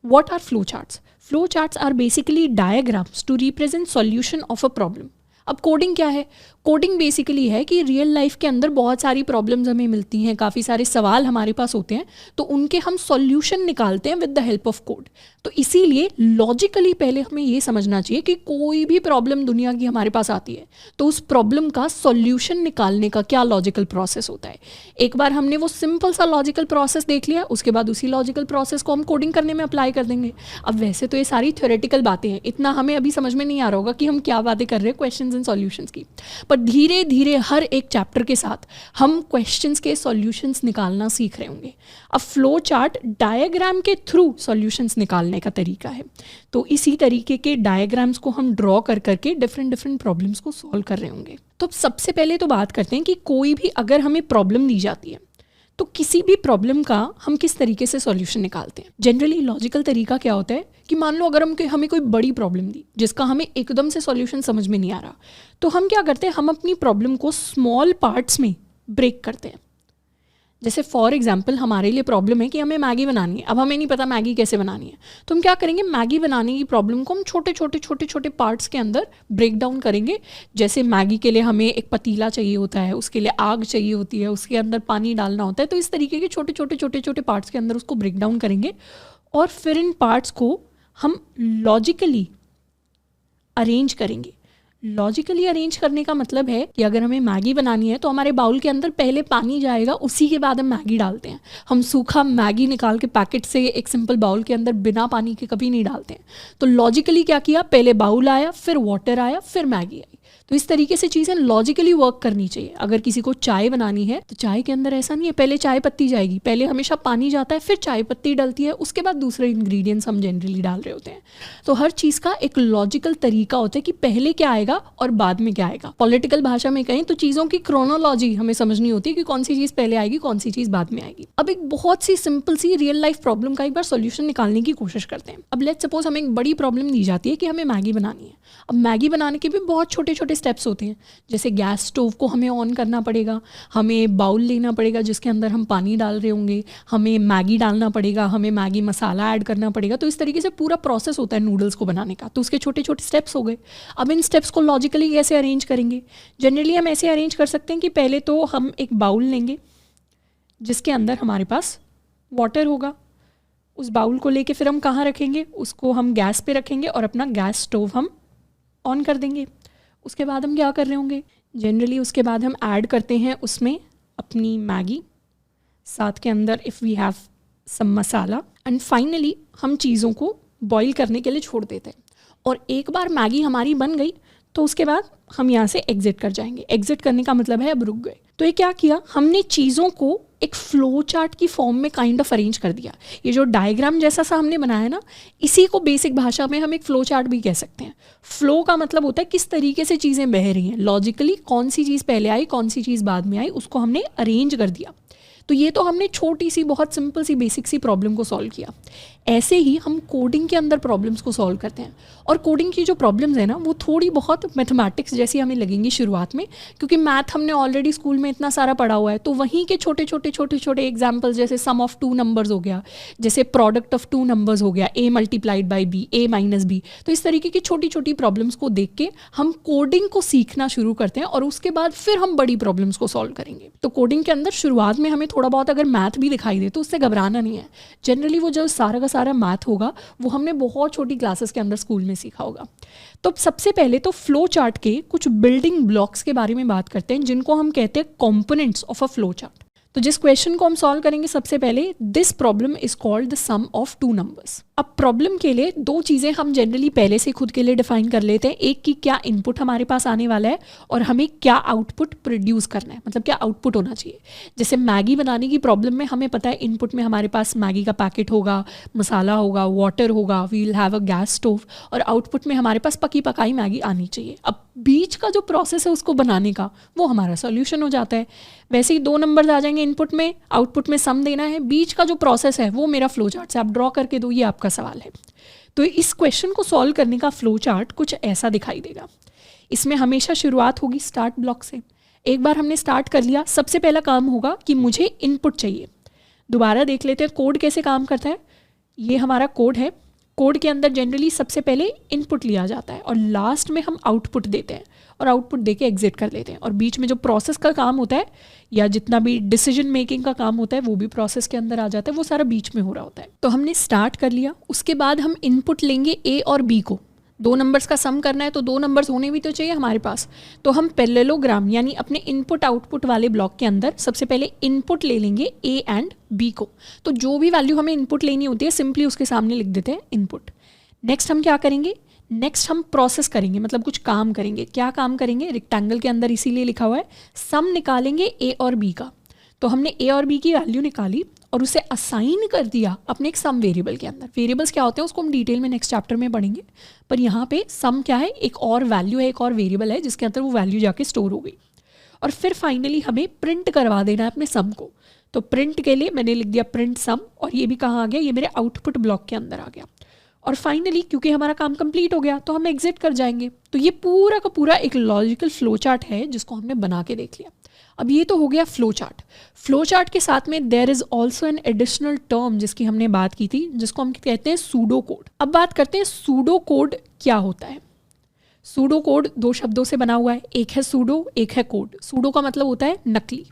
What are flow charts? Flow charts are basically diagrams to represent solution of a problem. अब कोडिंग क्या है? कोडिंग बेसिकली है कि रियल लाइफ के अंदर बहुत सारी प्रॉब्लम्स हमें मिलती हैं, काफ़ी सारे सवाल हमारे पास होते हैं, तो उनके हम सॉल्यूशन निकालते हैं with the help of code. तो इसीलिए लॉजिकली पहले हमें ये समझना चाहिए कि कोई भी प्रॉब्लम दुनिया की हमारे पास आती है तो उस प्रॉब्लम का सॉल्यूशन निकालने का क्या लॉजिकल प्रोसेस होता है. एक बार हमने वो सिंपल सा लॉजिकल प्रोसेस देख लिया, उसके बाद उसी लॉजिकल प्रोसेस को हम कोडिंग करने में अप्लाई कर देंगे. अब वैसे तो ये सारी थ्योरेटिकल बातें हैं, इतना हमें अभी समझ में नहीं आ रहा होगा कि हम क्या बातें कर रहे हैं क्वेश्चंस एंड सॉल्यूशंस की, पर धीरे धीरे हर एक चैप्टर के साथ हम क्वेश्चंस के सॉल्यूशंस निकालना सीख रहे होंगे. अब फ्लो चार्ट डायग्राम के थ्रू सॉल्यूशंस निकालने का तरीका है. तो इसी तरीके के डायग्राम्स को हम ड्रॉ कर करके डिफरेंट प्रॉब्लम्स को सॉल्व कर रहे होंगे. तो अब सबसे पहले तो बात करते हैं कि कोई भी अगर हमें प्रॉब्लम दी जाती है तो किसी भी प्रॉब्लम का हम किस तरीके से सॉल्यूशन निकालते हैं. जनरली लॉजिकल तरीका क्या होता है कि मान लो अगर हमें कोई बड़ी प्रॉब्लम दी जिसका हमें एकदम से सॉल्यूशन समझ में नहीं आ रहा, तो हम क्या करते हैं, हम अपनी प्रॉब्लम को स्मॉल पार्ट्स में ब्रेक करते हैं. जैसे फॉर एग्जाम्पल हमारे लिए प्रॉब्लम है कि हमें मैगी बनानी है. अब हमें नहीं पता मैगी कैसे बनानी है, तो हम क्या करेंगे, मैगी बनाने की प्रॉब्लम को हम छोटे पार्ट्स के अंदर ब्रेक डाउन करेंगे. जैसे मैगी के लिए हमें एक पतीला चाहिए होता है, उसके लिए आग चाहिए होती है, उसके अंदर पानी डालना होता है. तो इस तरीके के छोटे पार्ट्स के अंदर उसको ब्रेक डाउन करेंगे और फिर इन पार्ट्स को हम लॉजिकली अरेंज करेंगे. लॉजिकली अरेंज करने का मतलब है कि अगर हमें मैगी बनानी है तो हमारे बाउल के अंदर पहले पानी जाएगा, उसी के बाद हम मैगी डालते हैं. हम सूखा मैगी निकाल के पैकेट से एक सिंपल बाउल के अंदर बिना पानी के कभी नहीं डालते हैं. तो लॉजिकली क्या किया, पहले बाउल आया, फिर वाटर आया, फिर मैगी आई. तो इस तरीके से चीज़ें लॉजिकली वर्क करनी चाहिए. अगर किसी को चाय बनानी है तो चाय के अंदर ऐसा नहीं है पहले चाय पत्ती जाएगी, पहले हमेशा पानी जाता है, फिर चाय पत्ती डलती है, उसके बाद दूसरे इंग्रेडिएंट्स हम जनरली डाल रहे होते हैं. तो हर चीज़ का एक लॉजिकल तरीका होता है कि पहले क्या आएगा और बाद में क्या आएगा. पॉलिटिकल भाषा में कहें तो चीज़ों की क्रोनोलॉजी हमें समझनी होती है कि कौन सी चीज़ पहले आएगी, कौन सी चीज़ बाद में आएगी. अब एक बहुत सी सिंपल सी रियल लाइफ प्रॉब्लम का एक बार सोल्यूशन निकालने की कोशिश करते हैं. अब लेट्स सपोज हमें एक बड़ी प्रॉब्लम दी जाती है कि हमें मैगी बनानी है. अब मैगी बनाने के भी बहुत छोटे स्टेप्स होते हैं. जैसे गैस स्टोव को हमें ऑन करना पड़ेगा, हमें बाउल लेना पड़ेगा जिसके अंदर हम पानी डाल रहे होंगे, हमें मैगी डालना पड़ेगा, हमें मैगी मसाला ऐड करना पड़ेगा. तो इस तरीके से पूरा प्रोसेस होता है नूडल्स को बनाने का. तो उसके छोटे स्टेप्स हो गए. अब इन स्टेप्स को लॉजिकली कैसे अरेंज करेंगे? जनरली हम ऐसे अरेंज कर सकते हैं कि पहले तो हम एक बाउल लेंगे जिसके अंदर हमारे पास वाटर होगा. उस बाउल को लेके फिर हम कहाँ रखेंगे, उसको हम गैस पे रखेंगे और अपना गैस स्टोव हम ऑन कर देंगे. उसके बाद हम क्या कर रहे होंगे, जनरली उसके बाद हम ऐड करते हैं उसमें अपनी मैगी, साथ के अंदर if we have some masala, and finally हम चीज़ों को बॉईल करने के लिए छोड़ देते हैं. और एक बार मैगी हमारी बन गई तो उसके बाद हम यहाँ से एग्जिट कर जाएंगे. एग्जिट करने का मतलब है अब रुक गए. तो ये क्या किया, हमने चीज़ों को एक फ्लो चार्ट की फॉर्म में काइंड ऑफ अरेंज कर दिया। ये जो डायग्राम जैसा सा हमने बनाया ना, इसी को बेसिक भाषा में हम एक फ्लो चार्ट भी कह सकते हैं। फ्लो का मतलब होता है किस तरीके से चीज़ें बह रही हैं, लॉजिकली कौन सी चीज़ पहले आई कौन सी चीज़ बाद में आई, उसको हमने अरेंज कर दिया। तो ये तो हमने छोटी सी बहुत सिंपल सी बेसिक सी प्रॉब्लम को सॉल्व किया। ऐसे ही हम कोडिंग के अंदर प्रॉब्लम्स को सॉल्व करते हैं, और कोडिंग की जो प्रॉब्लम्स है ना वो थोड़ी बहुत मैथमेटिक्स जैसी हमें लगेंगी शुरुआत में, क्योंकि मैथ हमने ऑलरेडी स्कूल में इतना सारा पढ़ा हुआ है। तो वहीं के छोटे छोटे एग्जाम्पल्स, जैसे सम ऑफ टू नंबर्स हो गया, जैसे प्रोडक्ट ऑफ टू नंबर्स हो गया, a multiplied by b, a minus b। तो इस तरीके की छोटी छोटी प्रॉब्लम्स को देख के हम कोडिंग को सीखना शुरू करते हैं, और उसके बाद फिर हम बड़ी प्रॉब्लम्स को सॉल्व करेंगे। तो कोडिंग के अंदर शुरुआत में हमें थोड़ा बहुत अगर मैथ भी दिखाई दे तो उससे घबराना नहीं है। जनरली वो जो सारा का सारा मैथ होगा वो हमने बहुत छोटी क्लासेस के अंदर स्कूल में सीखा होगा। तो सबसे पहले तो फ्लो चार्ट के कुछ बिल्डिंग ब्लॉक्स के बारे में बात करते हैं, जिनको हम कहते हैं components of a flow chart. तो जिस क्वेश्चन को हम सॉल्व करेंगे सबसे पहले, this problem is called the sum of two numbers. अब प्रॉब्लम के लिए दो चीज़ें हम जनरली पहले से खुद के लिए डिफाइन कर लेते हैं। एक कि क्या इनपुट हमारे पास आने वाला है, और हमें क्या आउटपुट प्रोड्यूस करना है, मतलब क्या आउटपुट होना चाहिए। जैसे मैगी बनाने की प्रॉब्लम में हमें पता है इनपुट में हमारे पास मैगी का पैकेट होगा, मसाला होगा, वाटर होगा, we will have a gas stove, और आउटपुट में हमारे पास पकी पकाई मैगी आनी चाहिए। अब बीच का जो प्रोसेस है उसको बनाने का, वो हमारा सॉल्यूशन हो जाता है। वैसे ही दो नंबर्स आ जाएंगे इनपुट में, आउटपुट में सम देना है, बीच का जो प्रोसेस है वो मेरा फ्लो चार्ट से आप ड्रॉ करके दो, ये आपका सवाल है। तो इस क्वेश्चन को सॉल्व करने का फ्लो चार्ट कुछ ऐसा दिखाई देगा। इसमें हमेशा शुरुआत होगी स्टार्ट ब्लॉक से। एक बार हमने स्टार्ट कर लिया, सबसे पहला काम होगा कि मुझे इनपुट चाहिए। दोबारा देख लेते हैं कोड कैसे काम करता है। ये हमारा कोड है। कोड के अंदर जनरली सबसे पहले इनपुट लिया जाता है और लास्ट में हम आउटपुट देते हैं, और आउटपुट देके एग्जिट कर लेते हैं। और बीच में जो प्रोसेस का काम होता है या जितना भी डिसीजन मेकिंग का काम होता है वो भी प्रोसेस के अंदर आ जाता है, वो सारा बीच में हो रहा होता है। तो हमने स्टार्ट कर लिया, उसके बाद हम इनपुट लेंगे ए और बी को। दो नंबर्स का सम करना है तो दो नंबर्स होने भी तो चाहिए हमारे पास। तो हम पैरेललोग्राम यानी अपने इनपुट आउटपुट वाले ब्लॉक के अंदर सबसे पहले इनपुट ले लेंगे ए एंड बी को। तो जो भी वैल्यू हमें इनपुट लेनी होती है सिंपली उसके सामने लिख देते हैं इनपुट। नेक्स्ट हम क्या करेंगे, नेक्स्ट हम प्रोसेस करेंगे, मतलब कुछ काम करेंगे। क्या काम करेंगे, रेक्टेंगल के अंदर इसीलिए लिखा हुआ है, सम निकालेंगे ए और बी का। तो हमने ए और बी की वैल्यू निकाली और उसे असाइन कर दिया अपने एक सम वेरिएबल के अंदर। वेरिएबल्स क्या होते हैं उसको हम डिटेल में नेक्स्ट चैप्टर में पढ़ेंगे, पर यहाँ पे सम क्या है, एक और वैल्यू है, एक और वेरिएबल है जिसके अंदर वो वैल्यू जाके स्टोर हो गई। और फिर फाइनली हमें प्रिंट करवा देना है अपने सम को। तो प्रिंट के लिए मैंने लिख दिया प्रिंट सम, और ये भी कहाँ आ गया, ये मेरे आउटपुट ब्लॉक के अंदर आ गया। और फाइनली क्योंकि हमारा काम कंप्लीट हो गया तो हम एग्जिट कर जाएंगे। तो ये पूरा का पूरा एक लॉजिकल फ्लो चार्ट है जिसको हमने बना के देख लिया। अब ये तो हो गया फ्लो चार्ट। फ्लो चार्ट के साथ में there is also an additional term जिसकी हमने बात की थी, जिसको हम कहते हैं सूडो कोड। अब बात करते हैं सूडो कोड क्या होता है। सूडो कोड दो शब्दों से बना हुआ है, एक है सूडो, एक है कोड। सूडो का मतलब होता है नकली,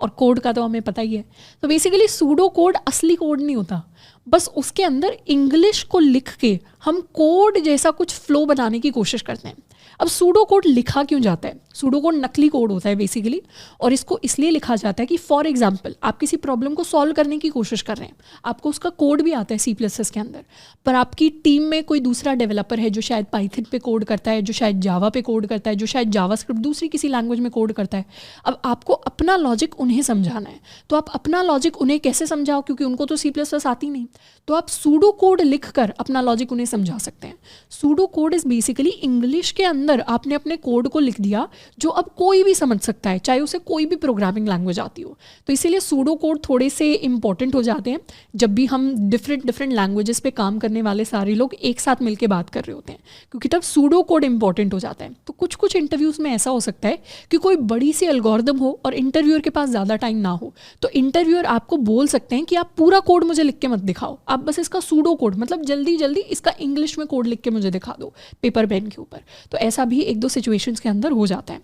और कोड का तो हमें पता ही है। तो बेसिकली सूडो कोड असली कोड नहीं होता, बस उसके अंदर इंग्लिश को लिख के हम कोड जैसा कुछ फ्लो बनाने की कोशिश करते हैं। अब सूडो कोड लिखा क्यों जाता है, सूडो कोड नकली कोड होता है बेसिकली, और इसको इसलिए लिखा जाता है कि फॉर एग्जांपल आप किसी प्रॉब्लम को सॉल्व करने की कोशिश कर रहे हैं, आपको उसका कोड भी आता है C++ के अंदर, पर आपकी टीम में कोई दूसरा डेवलपर है जो शायद पाइथन पे कोड करता है, जो शायद जावा पे कोड करता है, जो शायद जावास्क्रिप्ट दूसरी किसी लैंग्वेज में कोड करता है। अब आपको अपना लॉजिक उन्हें समझाना है, तो आप अपना लॉजिक उन्हें कैसे समझाओ, क्योंकि उनको तो C++ आती नहीं। तो आप सूडो कोड लिखकर अपना लॉजिक उन्हें समझा सकते हैं। Pseudo code is basically English के अंदर आपने अपने कोड को लिख दिया जो अब कोई भी समझ सकता है, चाहे उसे कोई भी प्रोग्रामिंग लैंग्वेज आती हो। तो इसीलिए सूडो कोड थोड़े से इंपॉर्टेंट हो जाते हैं जब भी हम डिफरेंट लैंग्वेजेस पे काम करने वाले सारे लोग एक साथ मिलकर बात कर रहे होते हैं, क्योंकि तब सूडो कोड इंपॉर्टेंट हो जाता है। तो कुछ कुछ इंटरव्यूज़ में ऐसा हो सकता है कि कोई बड़ी सी एल्गोरिदम हो और इंटरव्यूअर के पास ज़्यादा टाइम ना हो, तो इंटरव्यूअर आपको बोल सकते हैं कि आप पूरा कोड मुझे लिख के मत दिखाओ, आप बस इसका सूडो कोड, मतलब जल्दी जल्दी इसका इंग्लिश में कोड लिख के मुझे दिखा दो पेपर पेन के ऊपर। तो ऐसा भी एक दो सिचुएशंस के अंदर हो जाता है।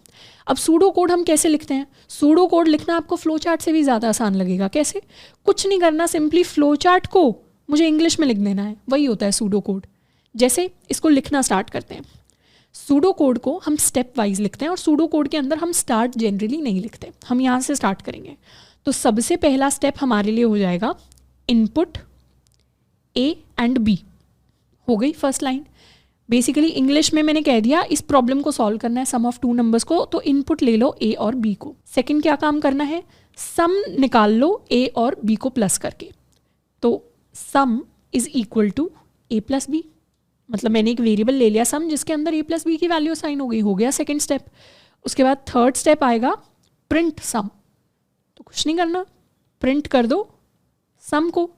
अब सूडो कोड हम कैसे लिखते हैं, सूडो कोड लिखना आपको फ्लो चार्ट से भी ज़्यादा आसान लगेगा। कैसे, कुछ नहीं करना, सिंपली फ्लो चार्ट को मुझे इंग्लिश में लिख देना है, वही होता है सूडो कोड। जैसे इसको लिखना स्टार्ट करते हैं, सूडो कोड को हम स्टेप वाइज लिखते हैं, और सूडो कोड के अंदर हम स्टार्ट जनरली नहीं लिखते, हम यहाँ से स्टार्ट करेंगे। तो सबसे पहला स्टेप हमारे लिए हो जाएगा इनपुट A एंड B, हो गई फर्स्ट लाइन। बेसिकली इंग्लिश में मैंने कह दिया इस प्रॉब्लम को सॉल्व करना है सम ऑफ टू नंबर्स को, तो इनपुट ले लो ए और बी को। सेकंड क्या काम करना है, सम निकाल लो ए और बी को प्लस करके। तो sum is equal to A plus B, मतलब मैंने एक वेरिएबल ले लिया सम जिसके अंदर ए प्लस बी की वैल्यू असाइन हो गई, हो गया सेकंड स्टेप। उसके बाद थर्ड स्टेप आएगा प्रिंट सम, तो कुछ नहीं करना, प्रिंट कर दो सम को।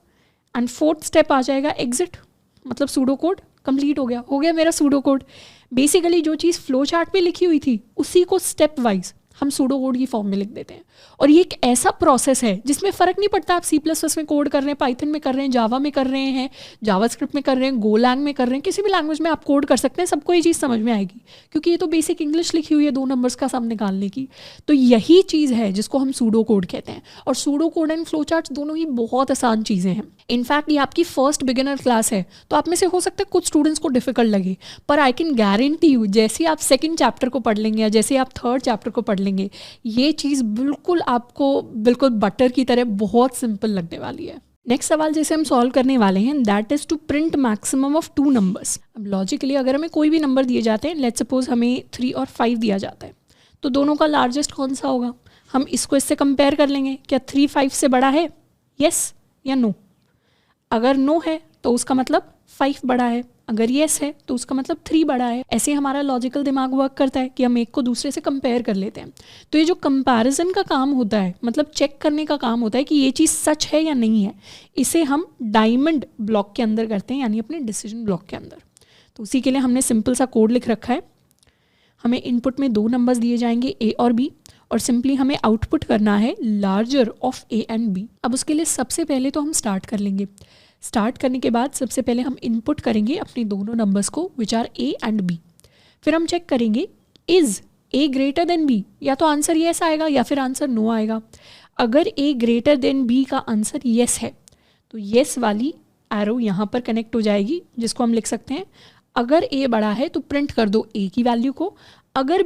एंड फोर्थ स्टेप आ जाएगा एग्जिट, मतलब सूडो कोड कंप्लीट हो गया मेरा सूडो कोड। बेसिकली जो चीज़ फ्लो चार्ट पे लिखी हुई थी उसी को स्टेप वाइज हम सूडो कोड की फॉर्म में लिख देते हैं। और ये एक ऐसा प्रोसेस है जिसमें फ़र्क नहीं पड़ता आप C++ में कोड कर रहे हैं, पाइथन में कर रहे हैं, जावा में कर रहे हैं, जावास्क्रिप्ट में कर रहे हैं, गोलैंग में कर रहे हैं, किसी भी लैंग्वेज में आप कोड कर सकते हैं, सबको ये चीज़ समझ में आएगी क्योंकि ये तो बेसिक इंग्लिश लिखी हुई है 2 नंबर्स का सम निकालने की। तो यही चीज़ है जिसको हम सूडो कोड कहते हैं। और pseudo code and flow charts दोनों ही बहुत आसान चीज़ें हैं। इनफैक्ट ये आपकी फर्स्ट बिगिनर क्लास है, तो आप में से हो सकता है कुछ स्टूडेंट्स को डिफिकल्ट लगे, पर आई कैन गारंटी यू जैसे आप सेकंड चैप्टर को पढ़ लेंगे या जैसे आप थर्ड चैप्टर को पढ़ लेंगे, ये चीज़ बिल्कुल आपको बिल्कुल बटर की तरह बहुत सिंपल लगने वाली है। नेक्स्ट सवाल जैसे हम सॉल्व करने वाले हैं, that is to print maximum of 2 numbers. अब लॉजिकली अगर हमें कोई भी नंबर दिए जाते हैं, लेट्स सपोज हमें 3 और 5 दिया जाता है, तो दोनों का लार्जेस्ट कौन सा होगा, हम इसको इससे कंपेयर कर लेंगे, क्या 3 5 से बड़ा है, येस या नो। अगर नो है तो उसका मतलब 5 बड़ा है, अगर येस है तो उसका मतलब 3 बड़ा है। ऐसे हमारा लॉजिकल दिमाग वर्क करता है कि हम एक को दूसरे से कंपेयर कर लेते हैं। तो ये जो कंपैरिजन का काम होता है, मतलब चेक करने का काम होता है कि ये चीज़ सच है या नहीं है, इसे हम डायमंड ब्लॉक के अंदर करते हैं, यानी अपने डिसीजन ब्लॉक के अंदर। तो उसी के लिए हमने सिंपल सा कोड लिख रखा है। हमें इनपुट में 2 नंबर्स दिए जाएंगे ए और बी, और सिंपली हमें आउटपुट करना है larger of A and B. अब उसके लिए सबसे पहले तो हम स्टार्ट कर लेंगे। स्टार्ट करने के बाद सबसे पहले हम इनपुट करेंगे अपने दोनों नंबर्स को which are A and B. फिर हम चेक करेंगे is A greater than B, या तो आंसर येस आएगा या फिर आंसर नो आएगा। अगर ए ग्रेटर देन बी का आंसर येस है तो येस वाली एरो यहाँ पर कनेक्ट हो जाएगी, जिसको हम लिख सकते हैं अगर ए बड़ा है तो प्रिंट कर दो ए की वैल्यू को, अगर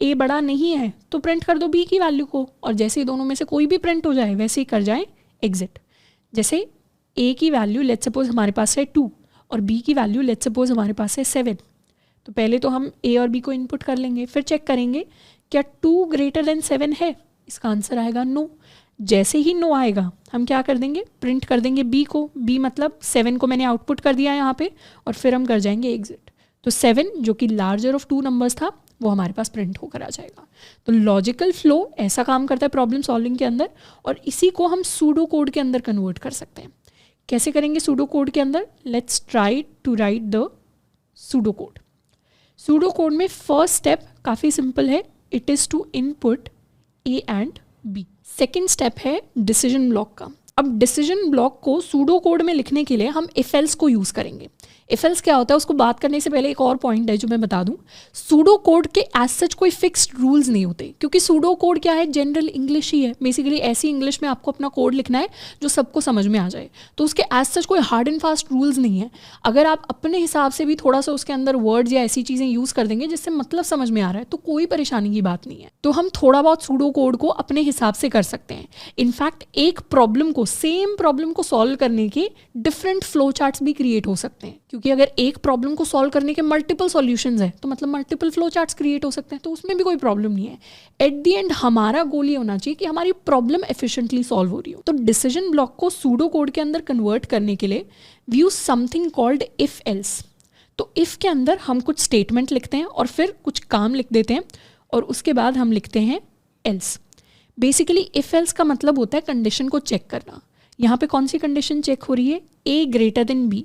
ए बड़ा नहीं है तो प्रिंट कर दो बी की वैल्यू को। और जैसे ही दोनों में से कोई भी प्रिंट हो जाए वैसे ही कर जाए एग्जिट। जैसे ए की वैल्यू लेट्स सपोज हमारे पास है 2 और बी की वैल्यू लेट्स सपोज हमारे पास है 7, तो पहले तो हम ए और बी को इनपुट कर लेंगे, फिर चेक करेंगे क्या 2 ग्रेटर देन 7 है, इसका आंसर आएगा नो। जैसे ही नो आएगा हम क्या कर देंगे, प्रिंट कर देंगे बी को, बी मतलब 7 को मैंने आउटपुट कर दिया यहाँ पे, और फिर हम कर जाएंगे एग्जिट। तो 7 जो कि लार्जर ऑफ 2 नंबर्स था वो हमारे पास प्रिंट होकर आ जाएगा। तो लॉजिकल फ्लो ऐसा काम करता है प्रॉब्लम सॉल्विंग के अंदर, और इसी को हम सूडो कोड के अंदर कन्वर्ट कर सकते हैं। कैसे करेंगे सूडो कोड के अंदर, let's try to write the pseudo code. Pseudo code में फर्स्ट स्टेप काफ़ी सिंपल है, it is to input A and B. Second step है डिसीजन ब्लॉक का। अब डिसीजन ब्लॉक को सूडो कोड में लिखने के लिए हम इफ एल्स को यूज़ करेंगे। इफ एल्स क्या होता है उसको बात करने से पहले एक और पॉइंट है जो मैं बता दूं, सूडो कोड के एज सच कोई फिक्स्ड रूल्स नहीं होते, क्योंकि सूडो कोड क्या है, जनरल इंग्लिश ही है। बेसिकली ऐसी इंग्लिश में आपको अपना कोड लिखना है जो सबको समझ में आ जाए, तो उसके एज सच कोई हार्ड एंड फास्ट रूल्स नहीं है। अगर आप अपने हिसाब से भी थोड़ा सा उसके अंदर वर्ड्स या ऐसी चीज़ें यूज़ कर देंगे जिससे मतलब समझ में आ रहा है तो कोई परेशानी की बात नहीं है। तो हम थोड़ा बहुत सूडो कोड को अपने हिसाब से कर सकते हैं। इनफैक्ट एक प्रॉब्लम को, सेम प्रॉब्लम को सॉल्व करने के डिफरेंट फ्लो चार्ट्स भी क्रिएट हो सकते हैं, क्योंकि अगर एक प्रॉब्लम को सॉल्व करने के मल्टीपल सॉल्यूशंस हैं तो मतलब मल्टीपल फ्लो चार्ट्स क्रिएट हो सकते हैं, तो उसमें भी कोई प्रॉब्लम नहीं है। एट द एंड हमारा गोल ये होना चाहिए कि हमारी प्रॉब्लम एफिशिएंटली सॉल्व हो रही हो। तो डिसीजन ब्लॉक को सूडो कोड के अंदर कन्वर्ट करने के लिए we use something called if else. तो इफ के अंदर हम कुछ स्टेटमेंट लिखते हैं और फिर कुछ काम लिख देते हैं, और उसके बाद हम लिखते हैं एल्स। बेसिकली इफ एल्स का मतलब होता है कंडीशन को चेक करना। यहाँ पे कौन सी कंडीशन चेक हो रही है, ए ग्रेटर देन बी।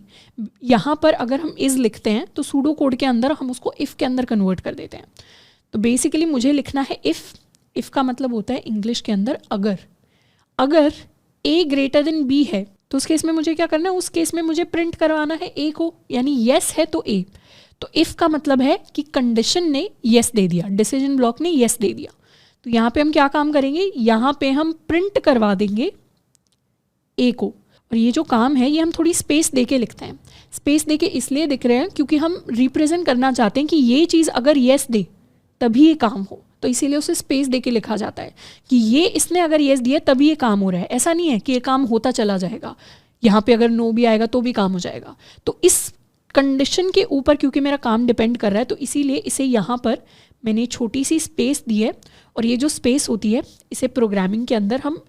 यहाँ पर अगर हम इज़ लिखते हैं तो सूडो कोड के अंदर हम उसको इफ़ के अंदर कन्वर्ट कर देते हैं। तो बेसिकली मुझे लिखना है इफ़ का मतलब होता है इंग्लिश के अंदर अगर ए ग्रेटर देन बी है तो उस केस में मुझे क्या करना है, उस केस में मुझे प्रिंट करवाना है ए को, यानी येस है तो ए। तो इफ़ का मतलब है कि कंडीशन ने येस दे दिया, डिसीजन ब्लॉक ने येस दे दिया। तो यहाँ पे हम क्या काम करेंगे, यहाँ पे हम प्रिंट करवा देंगे ए को। और ये जो काम है ये हम थोड़ी स्पेस देके लिखते हैं। स्पेस देके इसलिए दिख रहे हैं क्योंकि हम रिप्रेजेंट करना चाहते हैं कि ये चीज़ अगर येस दे तभी ये काम हो, तो इसीलिए उसे स्पेस देके लिखा जाता है कि ये इसने अगर येस दिया तभी ये काम हो रहा है। ऐसा नहीं है कि ये काम होता चला जाएगा, यहाँ पे अगर नो भी आएगा तो भी काम हो जाएगा। तो इस कंडीशन के ऊपर क्योंकि मेरा काम डिपेंड कर रहा है तो इसीलिए इसे यहाँ पर मैंने छोटी सी स्पेस दी है, और ये जो स्पेस होती है इसे प्रोग्रामिंग के अंदर हम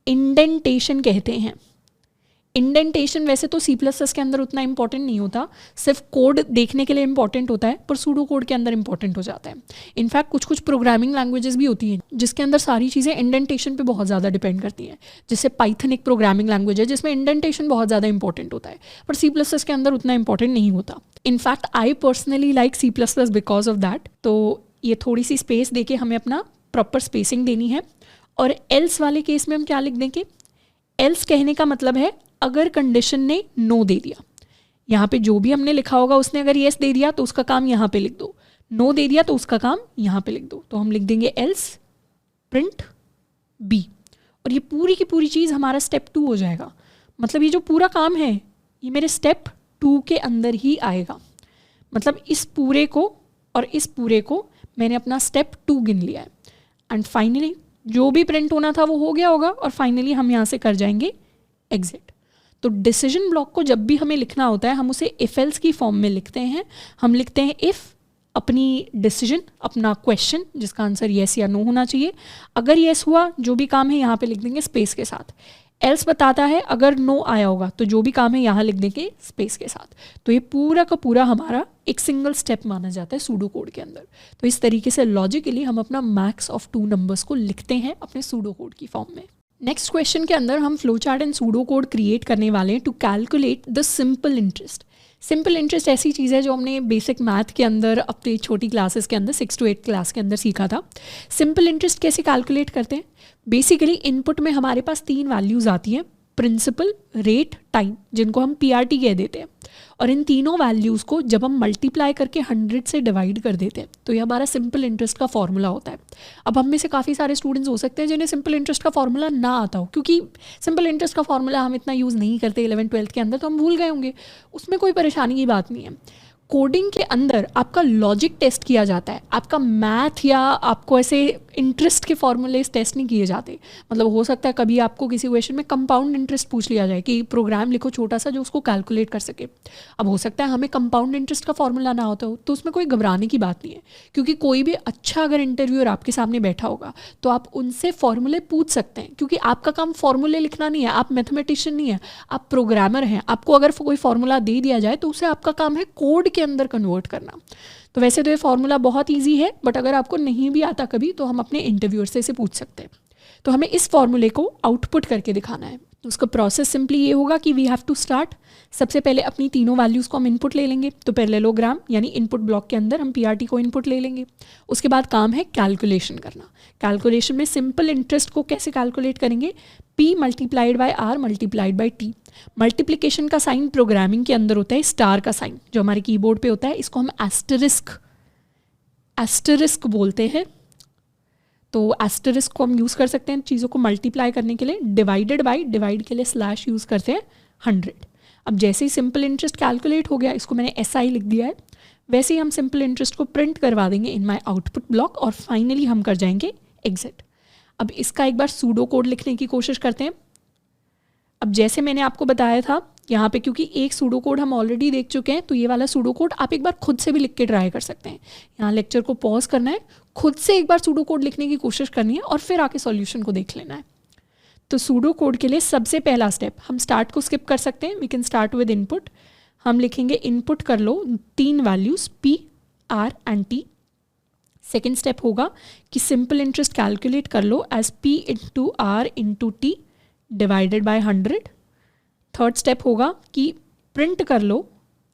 इंडेंटेशन कहते हैं। इंडेंटेशन वैसे तो C++ के अंदर उतना इंपॉर्टेंट नहीं होता, सिर्फ कोड देखने के लिए इंपॉर्टेंट होता है, पर सूडो कोड के अंदर इंपॉर्टेंट हो जाता है। इनफैक्ट कुछ प्रोग्रामिंग लैंग्वेजेस भी होती हैं जिसके अंदर सारी चीज़ें इंडेंटेशन पे बहुत ज़्यादा डिपेंड करती हैं। जैसे पाइथन एक प्रोग्रामिंग लैंग्वेज है जिसमें इंडेंटेशन बहुत ज़्यादा इंपॉर्टेंट होता है, पर C++ के अंदर उतना इंपॉर्टेंट नहीं होता। In fact I personally like C++ because of that. तो ये थोड़ी सी स्पेस दे के हमें अपना प्रॉपर स्पेसिंग देनी है। और एल्स वाले केस में हम क्या लिख देंगे? एल्स कहने का मतलब है अगर कंडीशन ने नो दे दिया, यहाँ पे जो भी हमने लिखा होगा उसने अगर येस दे दिया तो उसका काम यहाँ पे लिख दो, नो दे दिया तो उसका काम यहाँ पे लिख दो। तो हम लिख देंगे एल्स प्रिंट बी, और ये पूरी की पूरी चीज़ हमारा स्टेप 2 हो जाएगा। मतलब ये जो पूरा काम है ये मेरे स्टेप 2 के अंदर ही आएगा। मतलब इस पूरे को और इस पूरे को मैंने अपना स्टेप 2 गिन लिया है। एंड फाइनली जो भी प्रिंट होना था वो हो गया होगा, और फाइनली हम यहाँ से कर जाएंगे एग्जिट। तो डिसीजन ब्लॉक को जब भी हमें लिखना होता है हम उसे इफ एल्स की फॉर्म में लिखते हैं। हम लिखते हैं इफ़ अपनी डिसीजन, अपना क्वेश्चन जिसका आंसर येस या नो होना चाहिए। अगर येस हुआ जो भी काम है यहाँ पे लिख देंगे स्पेस के साथ। एल्स बताता है अगर नो आया होगा तो जो भी काम है यहाँ लिख देंगे स्पेस के साथ। तो ये पूरा का पूरा हमारा एक सिंगल स्टेप माना जाता है सूडो कोड के अंदर। तो इस तरीके से लॉजिकली हम अपना मैक्स ऑफ 2 नंबर्स को लिखते हैं अपने सूडो कोड की फॉर्म में। नेक्स्ट क्वेश्चन के अंदर हम flow chart and pseudo code create करने वाले हैं to calculate the simple interest. Simple interest ऐसी चीज़ है जो हमने बेसिक मैथ के अंदर अपनी छोटी क्लासेस के अंदर 6 to 8 क्लास के अंदर सीखा था। सिंपल इंटरेस्ट कैसे कैलकुलेट करते हैं? बेसिकली इनपुट में हमारे पास 3 वैल्यूज़ आती हैं, प्रिंसिपल, रेट, टाइम, जिनको हम PRT कह देते हैं। और इन तीनों वैल्यूज़ को जब हम मल्टीप्लाई करके 100 से डिवाइड कर देते हैं तो ये हमारा सिंपल इंटरेस्ट का फॉर्मूला होता है। अब हम में से काफ़ी सारे स्टूडेंट्स हो सकते हैं जिन्हें सिंपल इंटरेस्ट का फॉर्मूला ना आता हो, क्योंकि सिंपल इंटरेस्ट का फॉर्मूला हम इतना यूज़ नहीं करते 11th-12th के अंदर, तो हम भूल गए होंगे। उसमें कोई परेशानी की बात नहीं है। कोडिंग के अंदर आपका लॉजिक टेस्ट किया जाता है, आपका मैथ या आपको ऐसे इंटरेस्ट के फॉर्मूलेस टेस्ट नहीं किए जाते। मतलब हो सकता है कभी आपको किसी क्वेश्चन में कंपाउंड इंटरेस्ट पूछ लिया जाए कि प्रोग्राम लिखो छोटा सा जो उसको कैलकुलेट कर सके। अब हो सकता है हमें कंपाउंड इंटरेस्ट का फॉर्मूला ना होता हो, तो उसमें कोई घबराने की बात नहीं है, क्योंकि कोई भी अच्छा अगर इंटरव्यूअर आपके सामने बैठा होगा तो आप उनसे फॉर्मूले पूछ सकते हैं, क्योंकि आपका काम फॉर्मूले लिखना नहीं है। आप मैथमेटिशियन नहीं है, आप प्रोग्रामर हैं। आपको अगर कोई फॉर्मूला दे दिया जाए तो उसे आपका काम है कोड के अंदर कन्वर्ट करना। तो वैसे तो ये फॉर्मूला बहुत इजी है, बट अगर आपको नहीं भी आता कभी तो हम अपने इंटरव्यूअर से इसे पूछ सकते हैं। तो हमें इस फॉर्मूले को आउटपुट करके दिखाना है। तो उसका प्रोसेस सिंपली ये होगा कि वी हैव टू स्टार्ट। सबसे पहले अपनी तीनों वैल्यूज़ को हम इनपुट ले लेंगे। तो पैरेललोग्राम यानी इनपुट ब्लॉक के अंदर हम PRT को इनपुट ले लेंगे। उसके बाद काम है कैलकुलेशन करना। कैलकुलेशन में सिंपल इंटरेस्ट को कैसे कैलकुलेट करेंगे? P × R × T। मल्टीप्लिकेशन का साइन प्रोग्रामिंग के अंदर होता है स्टार का साइन, जो हमारे कीबोर्ड पे होता है। इसको हम एस्टरिस्क बोलते हैं। तो एस्टरिस्क को हम यूज़ कर सकते हैं चीज़ों को मल्टीप्लाई करने के लिए। डिवाइड के लिए स्लैश यूज़ करते हैं 100। अब जैसे ही सिंपल इंटरेस्ट कैलकुलेट हो गया, इसको मैंने SI लिख दिया है, वैसे ही हम सिंपल इंटरेस्ट को प्रिंट करवा देंगे इन माई आउटपुट ब्लॉक, और फाइनली हम कर जाएंगे एग्जिट। अब इसका एक बार सूडो कोड लिखने की कोशिश करते हैं। अब जैसे मैंने आपको बताया था यहाँ पे, क्योंकि एक सूडो कोड हम ऑलरेडी देख चुके हैं, तो ये वाला सूडो कोड आप एक बार खुद से भी लिख के ट्राई कर सकते हैं। यहाँ लेक्चर को पॉज करना है, खुद से एक बार सूडो कोड लिखने की कोशिश करनी है, और फिर आके सॉल्यूशन को देख लेना है। तो सूडो कोड के लिए सबसे पहला स्टेप, हम स्टार्ट को स्किप कर सकते हैं। We can start with input. हम लिखेंगे इनपुट कर लो 3 values P, R and T। Second step होगा कि सिंपल इंटरेस्ट कैलकुलेट कर लो as P × R × T divided by 100। Third step होगा कि प्रिंट कर लो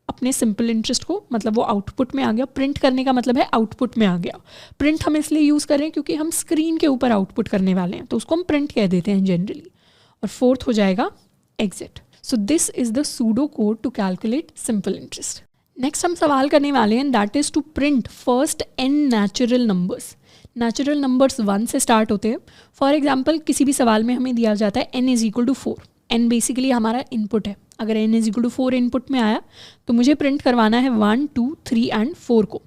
अपने सिंपल इंटरेस्ट को, मतलब वो आउटपुट में आ गया। प्रिंट करने का मतलब है आउटपुट में आ गया। प्रिंट हम इसलिए यूज़ कर रहे हैं क्योंकि हम स्क्रीन के ऊपर आउटपुट करने वाले हैं, तो उसको हम प्रिंट कह देते हैं जनरली। और फोर्थ हो जाएगा exit. So this is the pseudo code to calculate simple interest. Next हम सवाल करने वाले हैं, that is to print first n natural numbers. Natural numbers 1 से स्टार्ट होते हैं। फॉर एग्जाम्पल किसी भी सवाल में हमें दिया जाता है n = 4। n बेसिकली हमारा इनपुट है। अगर n = 4 इनपुट में आया तो मुझे प्रिंट करवाना है 1, 2, 3 एंड 4 को।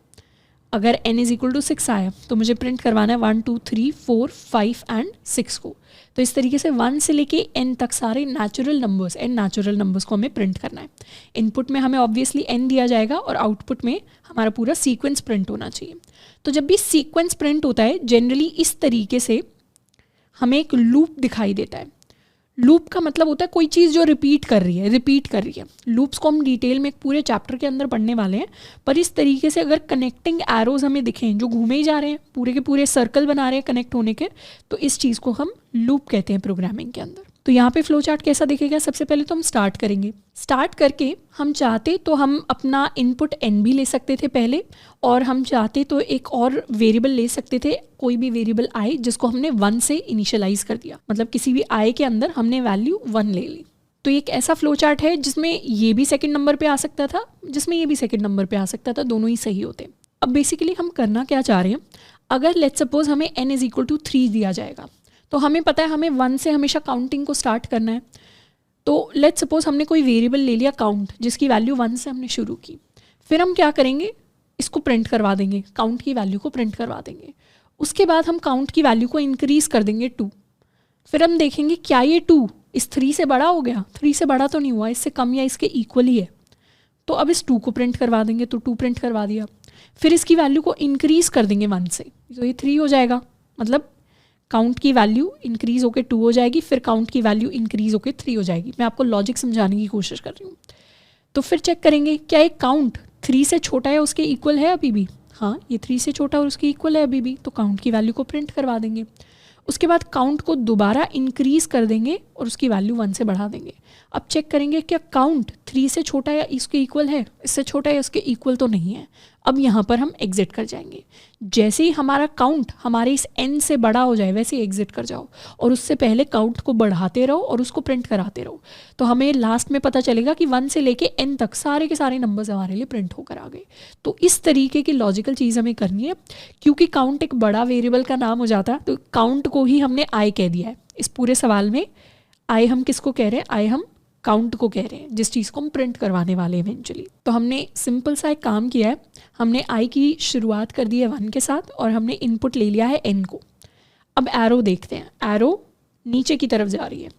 अगर n इज इक्वल टू 6 आया तो मुझे प्रिंट करवाना है 1 2 3 4 5 एंड 6 को। तो इस तरीके से 1 से लेके n तक सारे नेचुरल नंबर्स को हमें प्रिंट करना है। इनपुट में हमें ऑब्वियसली n दिया जाएगा और आउटपुट में हमारा पूरा सीक्वेंस प्रिंट होना चाहिए। तो जब भी सीक्वेंस प्रिंट होता है जनरली इस तरीके से हमें एक लूप दिखाई देता है। लूप का मतलब होता है कोई चीज़ जो रिपीट कर रही है। लूप्स को हम डिटेल में एक पूरे चैप्टर के अंदर पढ़ने वाले हैं, पर इस तरीके से अगर कनेक्टिंग एरोज हमें दिखें जो घूमे ही जा रहे हैं, पूरे के पूरे सर्कल बना रहे हैं कनेक्ट होने के, तो इस चीज़ को हम लूप कहते हैं प्रोग्रामिंग के अंदर। तो यहाँ पे फ्लो चार्ट कैसा दिखेगा, सबसे पहले तो हम स्टार्ट करेंगे। स्टार्ट करके हम चाहते तो हम अपना इनपुट n भी ले सकते थे पहले, और हम चाहते तो एक और वेरिएबल ले सकते थे, कोई भी वेरिएबल i जिसको हमने 1 से इनिशियलाइज कर दिया, मतलब किसी भी i के अंदर हमने वैल्यू 1 ले ली। तो एक ऐसा फ्लो चार्ट है जिसमें ये भी सेकंड नंबर पे आ सकता था, जिसमें ये भी सेकंड नंबर पे आ सकता था, दोनों ही सही होते। अब बेसिकली हम करना क्या चाह रहे हैं, अगर लेट्स सपोज हमें n इज इक्वल टू 3 दिया जाएगा, तो हमें पता है हमें 1 से हमेशा काउंटिंग को स्टार्ट करना है। तो लेट्स सपोज हमने कोई वेरिएबल ले लिया काउंट, जिसकी वैल्यू 1 से हमने शुरू की। फिर हम क्या करेंगे, इसको प्रिंट करवा देंगे, काउंट की वैल्यू को प्रिंट करवा देंगे। उसके बाद हम काउंट की वैल्यू को इंक्रीज कर देंगे 2। फिर हम देखेंगे क्या ये 2 इस 3 से बड़ा हो गया, 3 से बड़ा तो नहीं हुआ, इससे कम या इसके इक्वल ही है। तो अब इस 2 को प्रिंट करवा देंगे, तो 2 प्रिंट करवा दिया। फिर इसकी वैल्यू को इंक्रीज कर देंगे 1 से, तो ये 3 हो जाएगा, मतलब काउंट की वैल्यू इंक्रीज होकर 2 हो जाएगी, फिर काउंट की वैल्यू इंक्रीज होकर 3 हो जाएगी। मैं आपको लॉजिक समझाने की कोशिश कर रही हूँ। तो फिर चेक करेंगे क्या एक काउंट 3 से छोटा है उसके इक्वल है अभी भी, हाँ ये 3 से छोटा और उसके इक्वल है अभी भी, तो काउंट की वैल्यू को प्रिंट करवा देंगे। उसके बाद काउंट को दोबारा इंक्रीज कर देंगे और उसकी वैल्यू 1 से बढ़ा देंगे। अब चेक करेंगे क्या काउंट 3 से छोटा या इसके इक्वल है, इससे छोटा या इसके इक्वल तो नहीं है। अब यहाँ पर हम एग्जिट कर जाएंगे। जैसे ही हमारा काउंट हमारे इस n से बड़ा हो जाए वैसे ही एग्जिट कर जाओ, और उससे पहले काउंट को बढ़ाते रहो और उसको प्रिंट कराते रहो। तो हमें लास्ट में पता चलेगा कि 1 से लेके n तक सारे के सारे नंबर्स हमारे लिए प्रिंट होकर आ गए। तो इस तरीके की लॉजिकल चीज़ हमें करनी है। क्योंकि काउंट एक बड़ा वेरिएबल का नाम हो जाता है, तो काउंट को ही हमने i कह दिया है। इस पूरे सवाल में i हम किसको कह रहे हैं, i हम काउंट को कह रहे हैं, जिस चीज़ को हम प्रिंट करवाने वाले हैं इवेंचुअली। तो हमने सिंपल सा एक काम किया है, हमने i की शुरुआत कर दी है 1 के साथ और हमने इनपुट ले लिया है n को। अब एरो देखते हैं, एरो नीचे की तरफ जा रही है,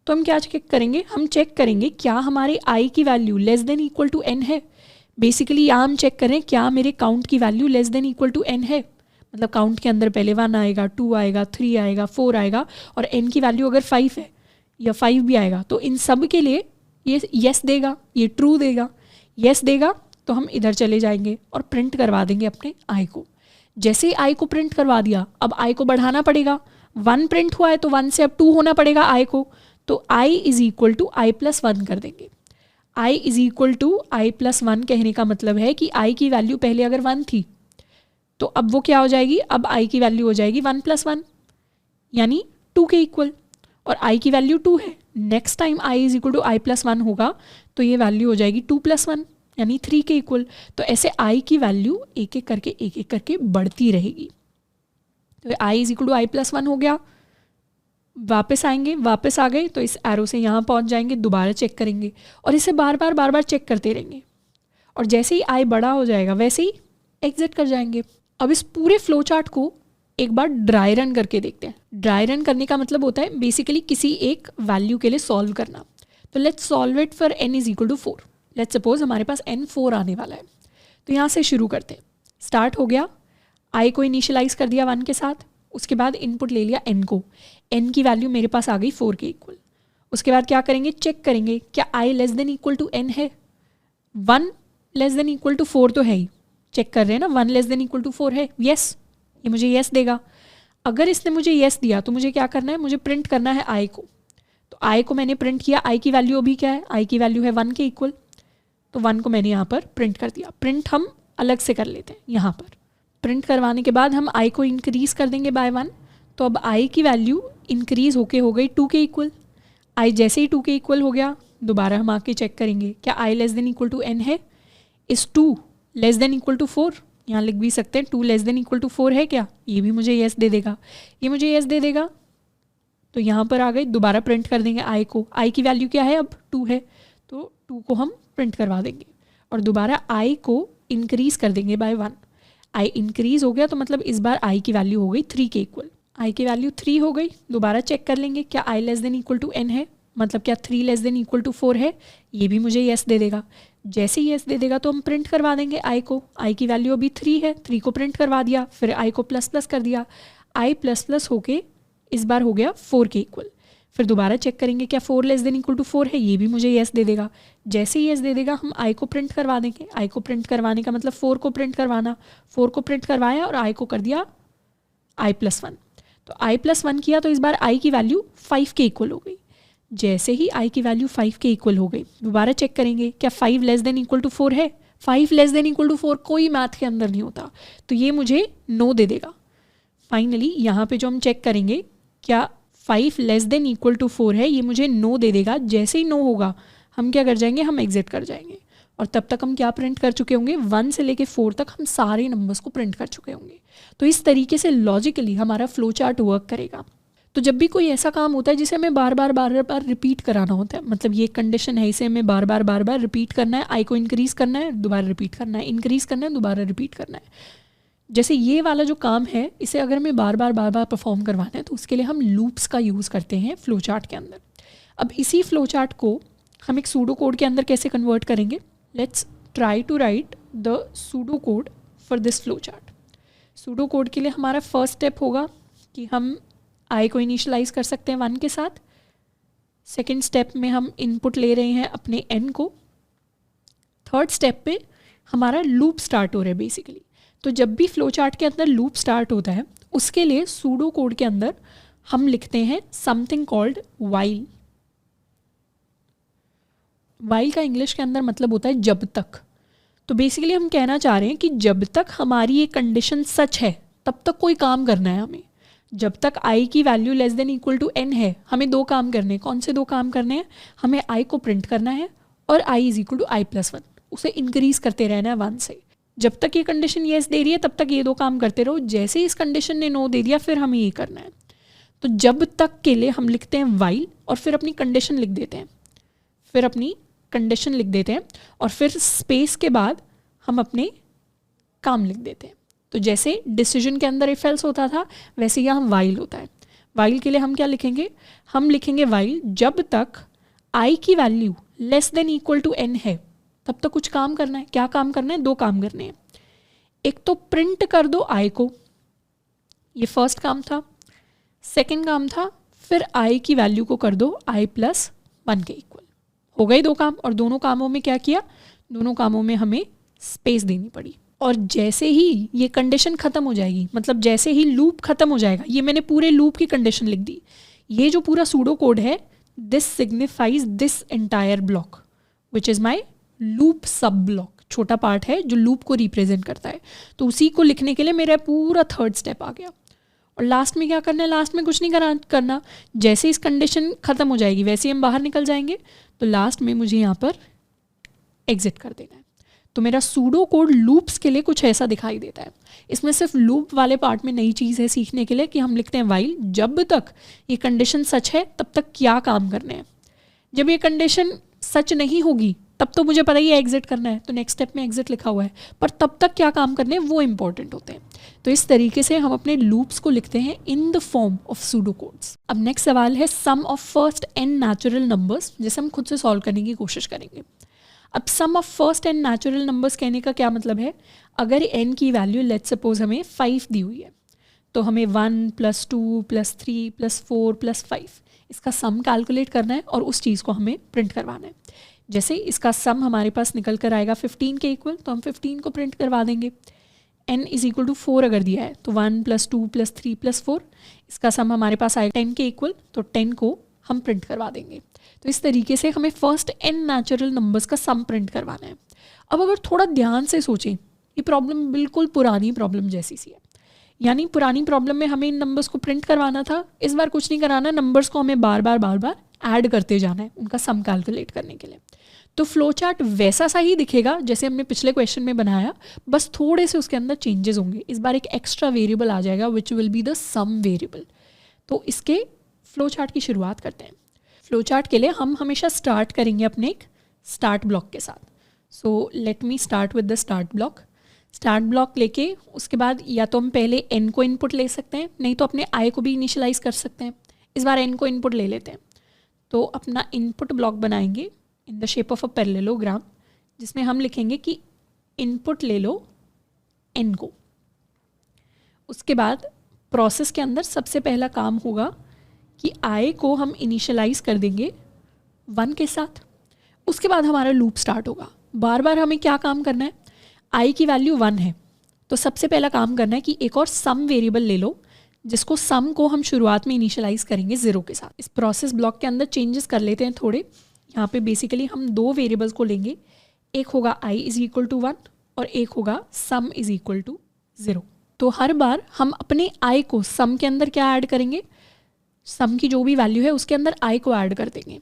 तो हम क्या चेक करेंगे, हम चेक करेंगे क्या हमारे i की value less than equal to n है। बेसिकली यहाँ हम चेक करें क्या मेरे काउंट की value less than equal to n है, मतलब काउंट के अंदर पहले 1 आएगा, 2 आएगा, 3 आएगा, 4 आएगा, और n की वैल्यू अगर 5 है या 5 भी आएगा, तो इन सब के लिए ये येस देगा, ये ट्रू देगा। येस देगा तो हम इधर चले जाएंगे और प्रिंट करवा देंगे अपने i को। जैसे ही i को प्रिंट करवा दिया, अब i को बढ़ाना पड़ेगा, 1 प्रिंट हुआ है तो 1 से अब 2 होना पड़ेगा i को, तो i is equal to i plus 1 कर देंगे। i is equal to i plus 1 कहने का मतलब है कि i की वैल्यू पहले अगर 1 थी तो अब वो क्या हो जाएगी, अब i की वैल्यू हो जाएगी 1 प्लस 1 यानी 2 के इक्वल, और i की वैल्यू 2 है। Next time i is equal to i plus 1 होगा तो ये वैल्यू हो जाएगी 2 प्लस 1 यानी 3 के इक्वल। तो ऐसे i की वैल्यू एक एक करके बढ़ती रहेगी। तो i is equal to i plus 1 हो गया, वापस आएंगे, वापस आ गए तो इस एरो से यहाँ पहुँच जाएंगे, दोबारा चेक करेंगे और इसे बार बार चेक करते रहेंगे, और जैसे ही i बड़ा हो जाएगा वैसे ही एग्जिट कर जाएंगे। अब इस पूरे फ्लो चार्ट को एक बार ड्राई रन करके देखते हैं। ड्राई रन करने का मतलब होता है बेसिकली किसी एक वैल्यू के लिए सॉल्व करना। तो let's solve it for n is equal to 4। Let's suppose हमारे पास n 4 आने वाला है, तो यहाँ से शुरू करते हैं। स्टार्ट हो गया, i को इनिशियलाइज कर दिया 1 के साथ, उसके बाद इनपुट ले लिया n को, n की वैल्यू मेरे पास आ गई 4 के इक्वल। उसके बाद क्या करेंगे, चेक करेंगे क्या i less than equal to n है। 1 लेस देन इक्वल टू 4 तो है ही, चेक कर रहे हैं ना, 1 लेस देन इक्वल टू 4 है, यस, ये मुझे येस देगा। अगर इसने मुझे येस दिया तो मुझे क्या करना है, मुझे प्रिंट करना है i को। तो i को मैंने प्रिंट किया, i की वैल्यू अभी क्या है, i की वैल्यू है 1 के इक्वल, तो 1 को मैंने यहाँ पर प्रिंट कर दिया। प्रिंट हम अलग से कर लेते हैं, यहाँ पर प्रिंट करवाने के बाद हम i को इंक्रीज कर देंगे बाय 1, तो अब i की वैल्यू इंक्रीज होके हो गई 2 के इक्वल। i जैसे ही 2 के इक्वल हो गया, दोबारा हम आके चेक करेंगे क्या i less than equal to n है। इस 2 लेस देन इक्वल टू 4, यहाँ लिख भी सकते हैं 2 लेस देन इक्वल टू 4 है क्या, ये भी मुझे येस दे देगा, ये मुझे येस दे देगा। तो यहाँ पर आ गए, दोबारा प्रिंट कर देंगे i को। i की वैल्यू क्या है, अब 2 है, तो 2 को हम प्रिंट करवा देंगे और दोबारा i को इंक्रीज कर देंगे बाय 1। आई इंक्रीज हो गया तो मतलब इस बार आई की वैल्यू हो गई 3 के इक्वल। आई की वैल्यू 3 हो गई, दोबारा चेक कर लेंगे क्या i less than equal to n है, मतलब क्या 3 लेस देन इक्वल टू 4 है, ये भी मुझे येस दे देगा। जैसे ही येस दे देगा तो हम प्रिंट करवा देंगे आई को। आई की वैल्यू अभी 3 है, 3 को प्रिंट करवा दिया, फिर आई को प्लस प्लस कर दिया, आई प्लस प्लस होके इस बार हो गया 4 के इक्वल। फिर दोबारा चेक करेंगे क्या 4 लेस देन इक्वल टू 4 है, ये भी मुझे येस दे देगा। जैसे ही येस दे देगा हम आई को प्रिंट करवा देंगे। आई को प्रिंट करवाने का मतलब 4 को प्रिंट करवाना, 4 को प्रिंट करवाया और आई को कर दिया आई प्लस 1। तो आई प्लस 1 किया तो इस बार आई की वैल्यू 5 के इक्वल हो गई। जैसे ही आई की वैल्यू 5 के इक्वल हो गई, दोबारा चेक करेंगे क्या 5 लेस देन इक्वल टू 4 है। 5 लेस देन इक्वल टू 4 कोई मैथ के अंदर नहीं होता, तो ये मुझे नो दे देगा। फाइनली यहाँ पे जो हम चेक करेंगे क्या 5 लेस देन इक्वल टू 4 है, ये मुझे नो दे देगा। जैसे ही नो होगा हम क्या कर जाएंगे, हम एग्जिट कर जाएंगे। और तब तक हम क्या प्रिंट कर चुके होंगे, 1 से लेके 4 तक हम सारे नंबर्स को प्रिंट कर चुके होंगे। तो इस तरीके से लॉजिकली हमारा फ्लो चार्ट वर्क करेगा। तो जब भी कोई ऐसा काम होता है जिसे हमें बार बार रिपीट कराना होता है, मतलब ये कंडीशन है, इसे हमें बार बार रिपीट करना है, आई को इंक्रीज़ करना है, दोबारा रिपीट करना है, इंक्रीज़ करना है, दोबारा रिपीट करना है। जैसे ये वाला जो काम है, इसे अगर हमें बार बार परफॉर्म करवाना है तो उसके लिए हम लूप्स का यूज़ करते हैं फ्लो चार्ट के अंदर। अब इसी फ्लो चार्ट को हम एक सूडो कोड के अंदर कैसे कन्वर्ट करेंगे, let's try to write the pseudo code for this flow chart. Pseudo code के लिए हमारा फर्स्ट स्टेप होगा कि हम आई को इनिशियलाइज कर सकते हैं 1 के साथ। सेकेंड स्टेप में हम इनपुट ले रहे हैं अपने n को। थर्ड स्टेप पे हमारा लूप स्टार्ट हो रहा है बेसिकली। तो जब भी फ्लो चार्ट के अंदर लूप स्टार्ट होता है उसके लिए सूडो कोड के अंदर हम लिखते हैं समथिंग कॉल्ड वाइल। वाइल का इंग्लिश के अंदर मतलब होता है जब तक। तो बेसिकली हम कहना चाह रहे हैं कि जब तक हमारी ये कंडीशन सच है तब तक कोई काम करना है हमें। जब तक आई की value less than equal to n है, हमें 2 काम करने हैं। कौन से 2 काम करने हैं, हमें आई को प्रिंट करना है और i is equal to i plus 1, उसे इंक्रीज करते रहना है 1 से। जब तक ये कंडीशन येस दे रही है तब तक ये 2 काम करते रहो। जैसे ही इस कंडीशन ने नो दे दिया फिर हमें ये करना है। तो जब तक के लिए हम लिखते हैं वाइल और फिर अपनी कंडीशन लिख देते हैं, फिर अपनी कंडीशन लिख देते हैं और फिर स्पेस के बाद हम अपने काम लिख देते हैं। तो जैसे डिसीजन के अंदर इफ एल्स होता था वैसे यहाँ वाइल होता है। वाइल के लिए हम क्या लिखेंगे, हम लिखेंगे वाइल जब तक आई की value less than equal to n है तब तक कुछ काम करना है। क्या काम करना है, 2 काम करने हैं। एक तो प्रिंट कर दो आई को, ये फर्स्ट काम था। सेकंड काम था फिर आई की वैल्यू को कर दो आई प्लस 1 के इक्वल। हो गए 2 काम। और दोनों कामों में क्या किया, दोनों कामों में हमें स्पेस देनी पड़ी। और जैसे ही ये कंडीशन ख़त्म हो जाएगी, मतलब जैसे ही लूप ख़त्म हो जाएगा, ये मैंने पूरे लूप की कंडीशन लिख दी। ये जो पूरा सूडो कोड है, this signifies this entire block which is my loop सब ब्लॉक। छोटा पार्ट है जो लूप को रिप्रेजेंट करता है। तो उसी को लिखने के लिए मेरा पूरा थर्ड स्टेप आ गया। और लास्ट में क्या करना है, लास्ट में कुछ नहीं करना। जैसे इस कंडीशन ख़त्म हो जाएगी वैसे ही हम बाहर निकल जाएंगे। तो लास्ट में मुझे यहाँ पर एग्जिट कर देना है। तो मेरा सूडो कोड लूप्स के लिए कुछ ऐसा दिखाई देता है। इसमें सिर्फ लूप वाले पार्ट में नई चीज़ है सीखने के लिए कि हम लिखते हैं वाइल जब तक ये कंडीशन सच है तब तक क्या काम करने हैं। जब ये कंडीशन सच नहीं होगी तब तो मुझे पता ही है एग्जिट करना है, तो नेक्स्ट स्टेप में एग्जिट लिखा हुआ है, पर तब तक क्या काम करने हैं वो इंपॉर्टेंट होते हैं। तो इस तरीके से हम अपने लूप्स को लिखते हैं in the form of pseudo codes. अब नेक्स्ट सवाल है sum of first n natural numbers, जिसे हम खुद से सॉल्व करने की कोशिश करेंगे। अब sum of first n natural numbers कहने का क्या मतलब है, अगर n की वैल्यू लेट्स सपोज हमें 5 दी हुई है तो हमें 1 + 2 + 3 + 4 + 5 इसका सम कैलकुलेट करना है और उस चीज़ को हमें प्रिंट करवाना है। जैसे इसका सम हमारे पास निकल कर आएगा 15 के इक्वल, तो हम 15 को प्रिंट करवा देंगे। n = 4 अगर दिया है तो 1 + 2 + 3 + 4 इसका सम हमारे पास आएगा 10 के इक्वल, तो 10 को हम प्रिंट करवा देंगे। तो इस तरीके से हमें फर्स्ट n नेचुरल नंबर्स का सम प्रिंट करवाना है। अब अगर थोड़ा ध्यान से सोचें, ये प्रॉब्लम बिल्कुल पुरानी प्रॉब्लम जैसी सी है। यानी पुरानी प्रॉब्लम में हमें इन नंबर्स को प्रिंट करवाना था, इस बार कुछ नहीं कराना, नंबर्स को हमें बार बार ऐड करते जाना है उनका सम कैलकुलेट करने के लिए। तो फ्लो चार्ट वैसा सा ही दिखेगा जैसे हमने पिछले क्वेश्चन में बनाया, बस थोड़े से उसके अंदर चेंजेस होंगे। इस बार एक एक्स्ट्रा वेरिएबल आ जाएगा which will be the sum variable. तो इसके फ्लो चार्ट की शुरुआत करते हैं। फ्लो चार्ट के लिए हम हमेशा स्टार्ट करेंगे अपने एक स्टार्ट ब्लॉक के साथ। So let me start with the start block. Start block लेके उसके बाद या तो हम पहले n को इनपुट ले सकते हैं, नहीं तो अपने i को भी इनिशियलाइज कर सकते हैं। इस बार n को इनपुट ले लेते हैं, तो अपना इनपुट ब्लॉक बनाएंगे in the shape of a parallelogram, जिसमें हम लिखेंगे कि इनपुट ले लो n को। उसके बाद प्रोसेस के अंदर सबसे पहला काम होगा कि i को हम इनिशियलाइज कर देंगे 1 के साथ। उसके बाद हमारा लूप स्टार्ट होगा। बार बार हमें क्या काम करना है, i की वैल्यू 1 है तो सबसे पहला काम करना है कि एक और सम वेरिएबल ले लो, जिसको सम को हम शुरुआत में इनिशियलाइज करेंगे 0 के साथ। इस प्रोसेस ब्लॉक के अंदर चेंजेस कर लेते हैं थोड़े। यहाँ पे बेसिकली हम 2 वेरिएबल्स को लेंगे, एक होगा i इज इक्वल टू 1 और एक होगा सम इज इक्वल टू 0। तो हर बार हम अपने i को सम के अंदर क्या ऐड करेंगे, सम की जो भी वैल्यू है उसके अंदर i को ऐड कर देंगे।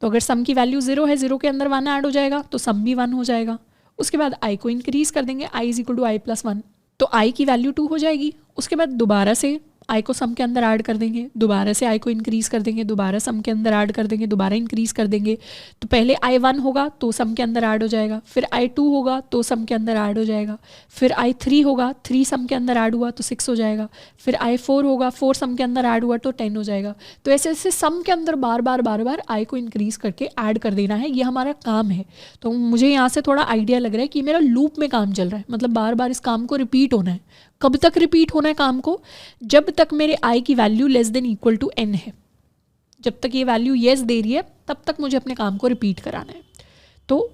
तो अगर सम की वैल्यू 0 है, 0 के अंदर 1 ऐड हो जाएगा तो सम भी 1 हो जाएगा। उसके बाद i को इंक्रीज कर देंगे, i is equal to i plus 1, तो i की वैल्यू 2 हो जाएगी। उसके बाद दोबारा से i को सम के अंदर ऐड कर देंगे, दोबारा से i को इंक्रीज कर देंगे, दोबारा सम के अंदर ऐड कर देंगे, दोबारा इंक्रीज कर देंगे। तो पहले i 1 होगा तो सम के अंदर ऐड हो जाएगा, फिर i 2 होगा तो सम के अंदर ऐड हो जाएगा, फिर i 3 होगा, 3 सम के अंदर ऐड हुआ तो 6 हो जाएगा, फिर i 4 होगा, 4 सम के अंदर ऐड हुआ तो 10 हो जाएगा। तो ऐसे ऐसे सम के अंदर बार बार i को इंक्रीज करके ऐड कर देना है, ये हमारा काम है। तो मुझे यहाँ से थोड़ा आइडिया लग रहा है कि मेरा लूप में काम चल रहा है, मतलब बार बार इस काम को रिपीट होना है। कब तक रिपीट होना है काम को, जब तक मेरे i की value less than equal to n है। जब तक ये वैल्यू येस दे रही है तब तक मुझे अपने काम को रिपीट कराना है। तो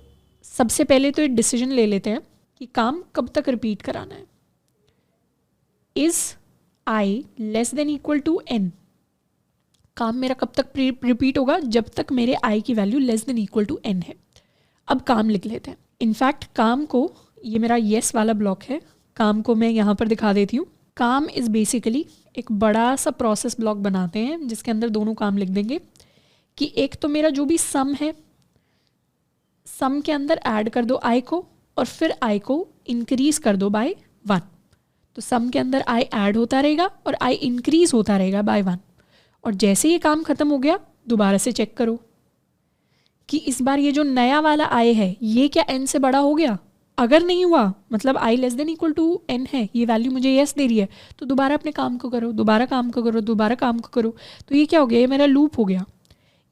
सबसे पहले तो ये डिसीजन ले लेते हैं कि काम कब तक रिपीट कराना है। Is i less than equal to n, काम मेरा कब तक रिपीट होगा, जब तक मेरे i की value less than equal to n है। अब काम लिख लेते हैं। इनफैक्ट काम को, ये मेरा येस वाला ब्लॉक है, काम को मैं यहाँ पर दिखा देती हूँ। काम इज़ बेसिकली एक बड़ा सा प्रोसेस ब्लॉक बनाते हैं जिसके अंदर दोनों काम लिख देंगे कि एक तो मेरा जो भी सम है, सम के अंदर ऐड कर दो i को और फिर i को इंक्रीज कर दो बाय 1। तो सम के अंदर i ऐड होता रहेगा और i इंक्रीज होता रहेगा बाय 1। और जैसे ये काम ख़त्म हो गया दोबारा से चेक करो कि इस बार ये जो नया वाला i है ये क्या n से बड़ा हो गया। अगर नहीं हुआ, मतलब i less than equal to n है, ये वैल्यू मुझे येस दे रही है, तो दोबारा अपने काम को करो, दोबारा काम को करो, दोबारा काम को करो। तो ये क्या हो गया, ये मेरा लूप हो गया।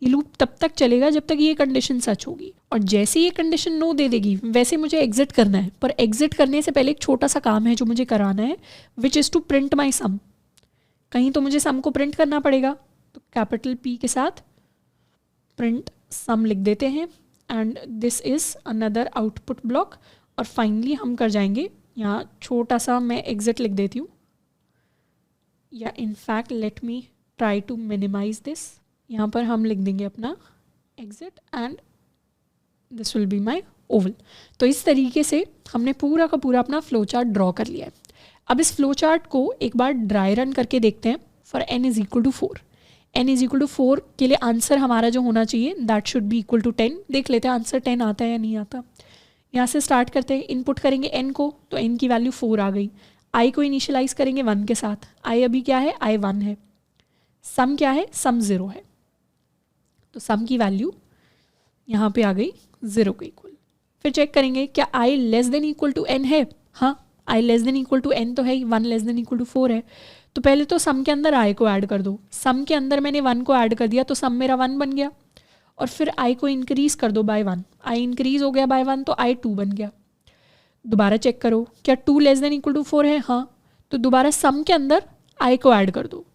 ये लूप तब तक चलेगा जब तक ये कंडीशन सच होगी, और जैसे ये कंडीशन नो दे देगी वैसे मुझे एग्जिट करना है। पर एग्जिट करने से पहले एक छोटा सा काम है जो मुझे कराना है, which is to print my sum. कहीं तो मुझे सम को प्रिंट करना पड़ेगा, तो कैपिटल P के साथ प्रिंट सम लिख देते हैं and this is another output block. और फाइनली हम कर जाएंगे, यहाँ छोटा सा मैं एग्जिट लिख देती हूँ, या in fact let me try to minimize this. यहाँ पर हम लिख देंगे अपना exit and this will be my oval. तो इस तरीके से हमने पूरा का पूरा अपना फ्लो चार्ट ड्रॉ कर लिया है। अब इस फ्लो चार्ट को एक बार ड्राई रन करके देखते हैं for n is equal to 4। n is equal to 4 के लिए आंसर हमारा जो होना चाहिए that should be equal to 10। देख लेते हैं आंसर 10 आता है या नहीं आता। यहाँ से स्टार्ट करते हैं, इनपुट करेंगे n को, तो n की वैल्यू 4 आ गई। i को इनिशियलाइज करेंगे 1 के साथ, i अभी क्या है, i 1 है। सम क्या है, सम 0 है, तो सम की वैल्यू यहाँ पे आ गई 0 के इक्वल। फिर चेक करेंगे क्या i less than equal to n है। हाँ, i less than equal to n तो है ही, 1 लेस देन इक्वल टू 4 है। तो पहले तो सम के अंदर i को ऐड कर दो। सम के अंदर मैंने 1 को ऐड कर दिया तो सम मेरा 1 बन गया, और फिर i को इंक्रीज कर दो बाय 1। i इंक्रीज हो गया बाय 1 तो i 2 बन गया। दोबारा चेक करो क्या 2 लेस देन इक्वल टू 4 है। हाँ, तो दोबारा सम के अंदर i को ऐड कर दो,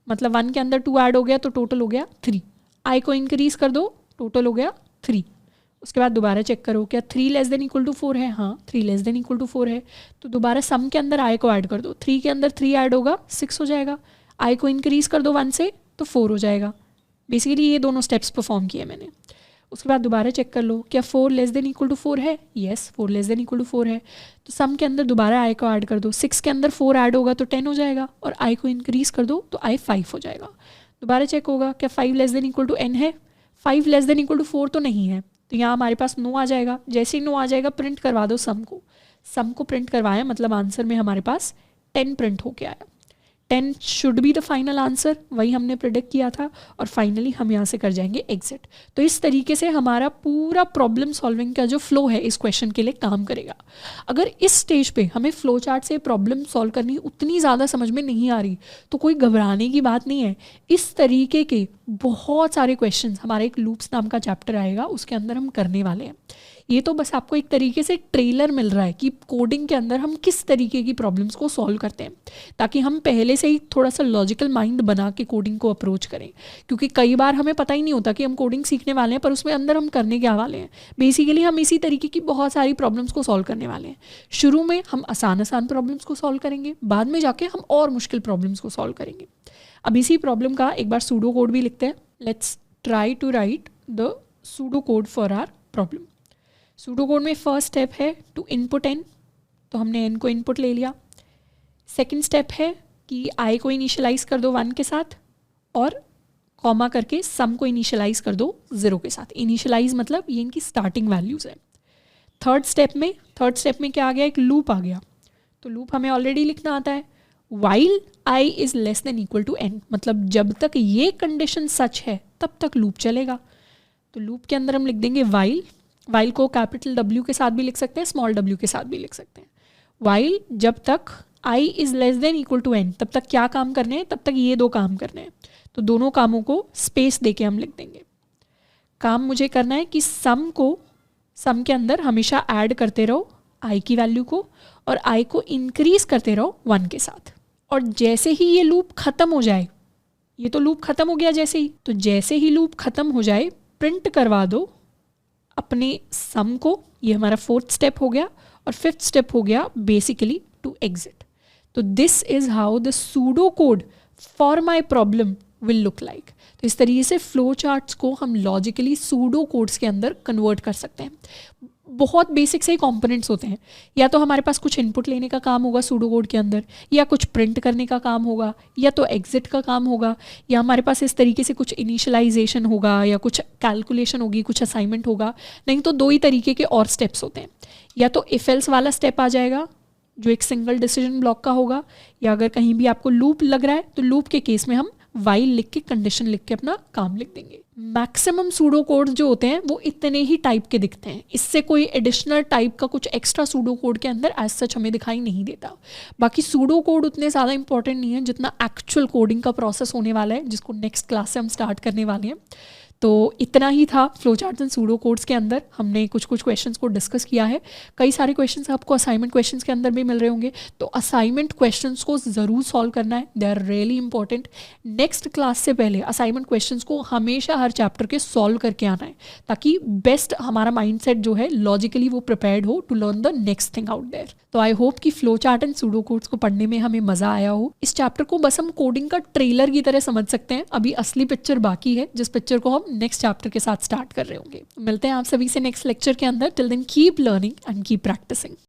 मतलब 1 के अंदर 2 ऐड हो गया तो टोटल हो गया 3। i को इंक्रीज कर दो, टोटल हो गया 3। उसके बाद दोबारा चेक करो क्या 3 लेस देन इक्वल टू 4 है। हाँ, 3 लेस देन इक्वल टू 4 है, तो दोबारा सम के अंदर i को ऐड कर दो। 3 के अंदर 3 ऐड होगा 6 हो जाएगा। i को इंक्रीज कर दो 1 से तो 4 हो जाएगा। बेसिकली ये दोनों स्टेप्स परफॉर्म किए मैंने। उसके बाद दोबारा चेक कर लो क्या 4 लेस देन इक्वल टू 4 है। Yes, 4 less than equal to 4 है, तो सम के अंदर दोबारा i को ऐड कर दो। 6 के अंदर 4 ऐड होगा तो 10 हो जाएगा, और i को इंक्रीज कर दो तो i 5 हो जाएगा। दोबारा चेक होगा क्या 5 less than equal to n है। 5 लेस देन इक्वल टू 4 तो नहीं है, तो यहाँ हमारे पास नो आ जाएगा। जैसे ही नो आ जाएगा प्रिंट करवा दो सम को। सम को प्रिंट करवाया मतलब आंसर में हमारे पास 10 प्रिंट होके आया। 10 should be the final answer, वही हमने प्रेडिक्ट किया था, और फाइनली हम यहाँ से कर जाएंगे एग्जिट। तो इस तरीके से हमारा पूरा प्रॉब्लम सॉल्विंग का जो फ्लो है इस क्वेश्चन के लिए काम करेगा। अगर इस स्टेज पे हमें फ्लो चार्ट से प्रॉब्लम सॉल्व करनी उतनी ज़्यादा समझ में नहीं आ रही तो कोई घबराने की बात नहीं है। इस तरीके के बहुत सारे क्वेश्चंस हमारे एक लूप्स नाम का चैप्टर आएगा, उसके अंदर हम करने वाले हैं। ये तो बस आपको एक तरीके से ट्रेलर मिल रहा है कि कोडिंग के अंदर हम किस तरीके की प्रॉब्लम्स को सॉल्व करते हैं, ताकि हम पहले से ही थोड़ा सा लॉजिकल माइंड बना के कोडिंग को अप्रोच करें। क्योंकि कई बार हमें पता ही नहीं होता कि हम कोडिंग सीखने वाले हैं, पर उसमें अंदर हम करने क्या वाले हैं। बेसिकली हम इसी तरीके की बहुत सारी प्रॉब्लम्स को सॉल्व करने वाले हैं। शुरू में हम आसान प्रॉब्लम्स को सॉल्व करेंगे, बाद में जाके हम और मुश्किल प्रॉब्लम्स को सॉल्व करेंगे। अब इसी प्रॉब्लम का एक बार सूडो कोड भी लिखते हैं। Let's try to write the pseudo code for our problem. Pseudo code में फर्स्ट स्टेप है टू इनपुट n, तो हमने n को इनपुट ले लिया। सेकंड स्टेप है कि i को इनिशियलाइज कर दो 1 के साथ, और कॉमा करके सम को इनिशियलाइज कर दो 0 के साथ। इनिशियलाइज मतलब ये इनकी स्टार्टिंग वैल्यूज़ है। थर्ड स्टेप में क्या आ गया, एक लूप आ गया। तो लूप हमें ऑलरेडी लिखना आता है, while i is less than equal to n, मतलब जब तक ये कंडीशन सच है तब तक लूप चलेगा। तो लूप के अंदर हम लिख देंगे वाइल को कैपिटल W के साथ भी लिख सकते हैं, स्मॉल w के साथ भी लिख सकते हैं। वाइल जब तक i is less than equal to n, तब तक क्या काम करने हैं, तब तक ये 2 काम करने हैं। तो दोनों कामों को स्पेस देके हम लिख देंगे। काम मुझे करना है कि सम के अंदर हमेशा ऐड करते रहो i की वैल्यू को, और i को इंक्रीज करते रहो 1 के साथ। और जैसे ही ये लूप ख़त्म हो जाए, ये तो लूप ख़त्म हो गया जैसे ही लूप ख़त्म हो जाए, प्रिंट करवा दो अपने सम को। ये हमारा 4th स्टेप हो गया, और 5th स्टेप हो गया बेसिकली टू एग्जिट। तो this is how the pseudo code for my problem will look like. तो इस तरीके से फ्लो चार्ट्स को हम लॉजिकली सूडो कोड्स के अंदर कन्वर्ट कर सकते हैं। बहुत बेसिक से ही कंपोनेंट्स होते हैं। या तो हमारे पास कुछ इनपुट लेने का काम होगा सूडो कोड के अंदर, या कुछ प्रिंट करने का काम होगा, या तो एग्जिट का काम होगा, या हमारे पास इस तरीके से कुछ इनिशियलाइजेशन होगा, या कुछ कैलकुलेशन होगी, कुछ असाइनमेंट होगा। नहीं तो 2 ही तरीके के और स्टेप्स होते हैं। या तो इफ एल्स वाला स्टेप आ जाएगा जो एक सिंगल डिसीजन ब्लॉक का होगा, या अगर कहीं भी आपको लूप लग रहा है तो लूप के केस में हम वाइल लिख के कंडीशन लिख के अपना काम लिख देंगे। मैक्सिमम सूडो कोड्स जो होते हैं वो इतने ही टाइप के दिखते हैं। इससे कोई एडिशनल टाइप का कुछ एक्स्ट्रा सूडो कोड के अंदर एज सच हमें दिखाई नहीं देता। बाकी सूडो कोड उतने ज़्यादा इंपॉर्टेंट नहीं है जितना एक्चुअल कोडिंग का प्रोसेस होने वाला है, जिसको नेक्स्ट क्लास से हम स्टार्ट करने वाले हैं। तो इतना ही था flow charts and pseudo codes के अंदर। हमने कुछ क्वेश्चंस को डिस्कस किया है। कई सारे क्वेश्चंस आपको असाइनमेंट क्वेश्चंस के अंदर भी मिल रहे होंगे, तो असाइनमेंट क्वेश्चंस को ज़रूर सॉल्व करना है। They are really important. Next class से पहले असाइनमेंट क्वेश्चंस को हमेशा हर चैप्टर के सॉल्व करके आना है, ताकि बेस्ट हमारा माइंडसेट जो है लॉजिकली वो प्रिपेयर्ड हो to learn the next thing out there. तो आई होप कि flow chart and pseudo codes को पढ़ने में हमें मज़ा आया हो। इस चैप्टर को बस हम कोडिंग का ट्रेलर की तरह समझ सकते हैं। अभी असली पिक्चर बाकी है, जिस पिक्चर को हम नेक्स्ट चैप्टर के साथ स्टार्ट कर रहे होंगे। मिलते हैं आप सभी से नेक्स्ट लेक्चर के अंदर। Till then keep learning and keep practising.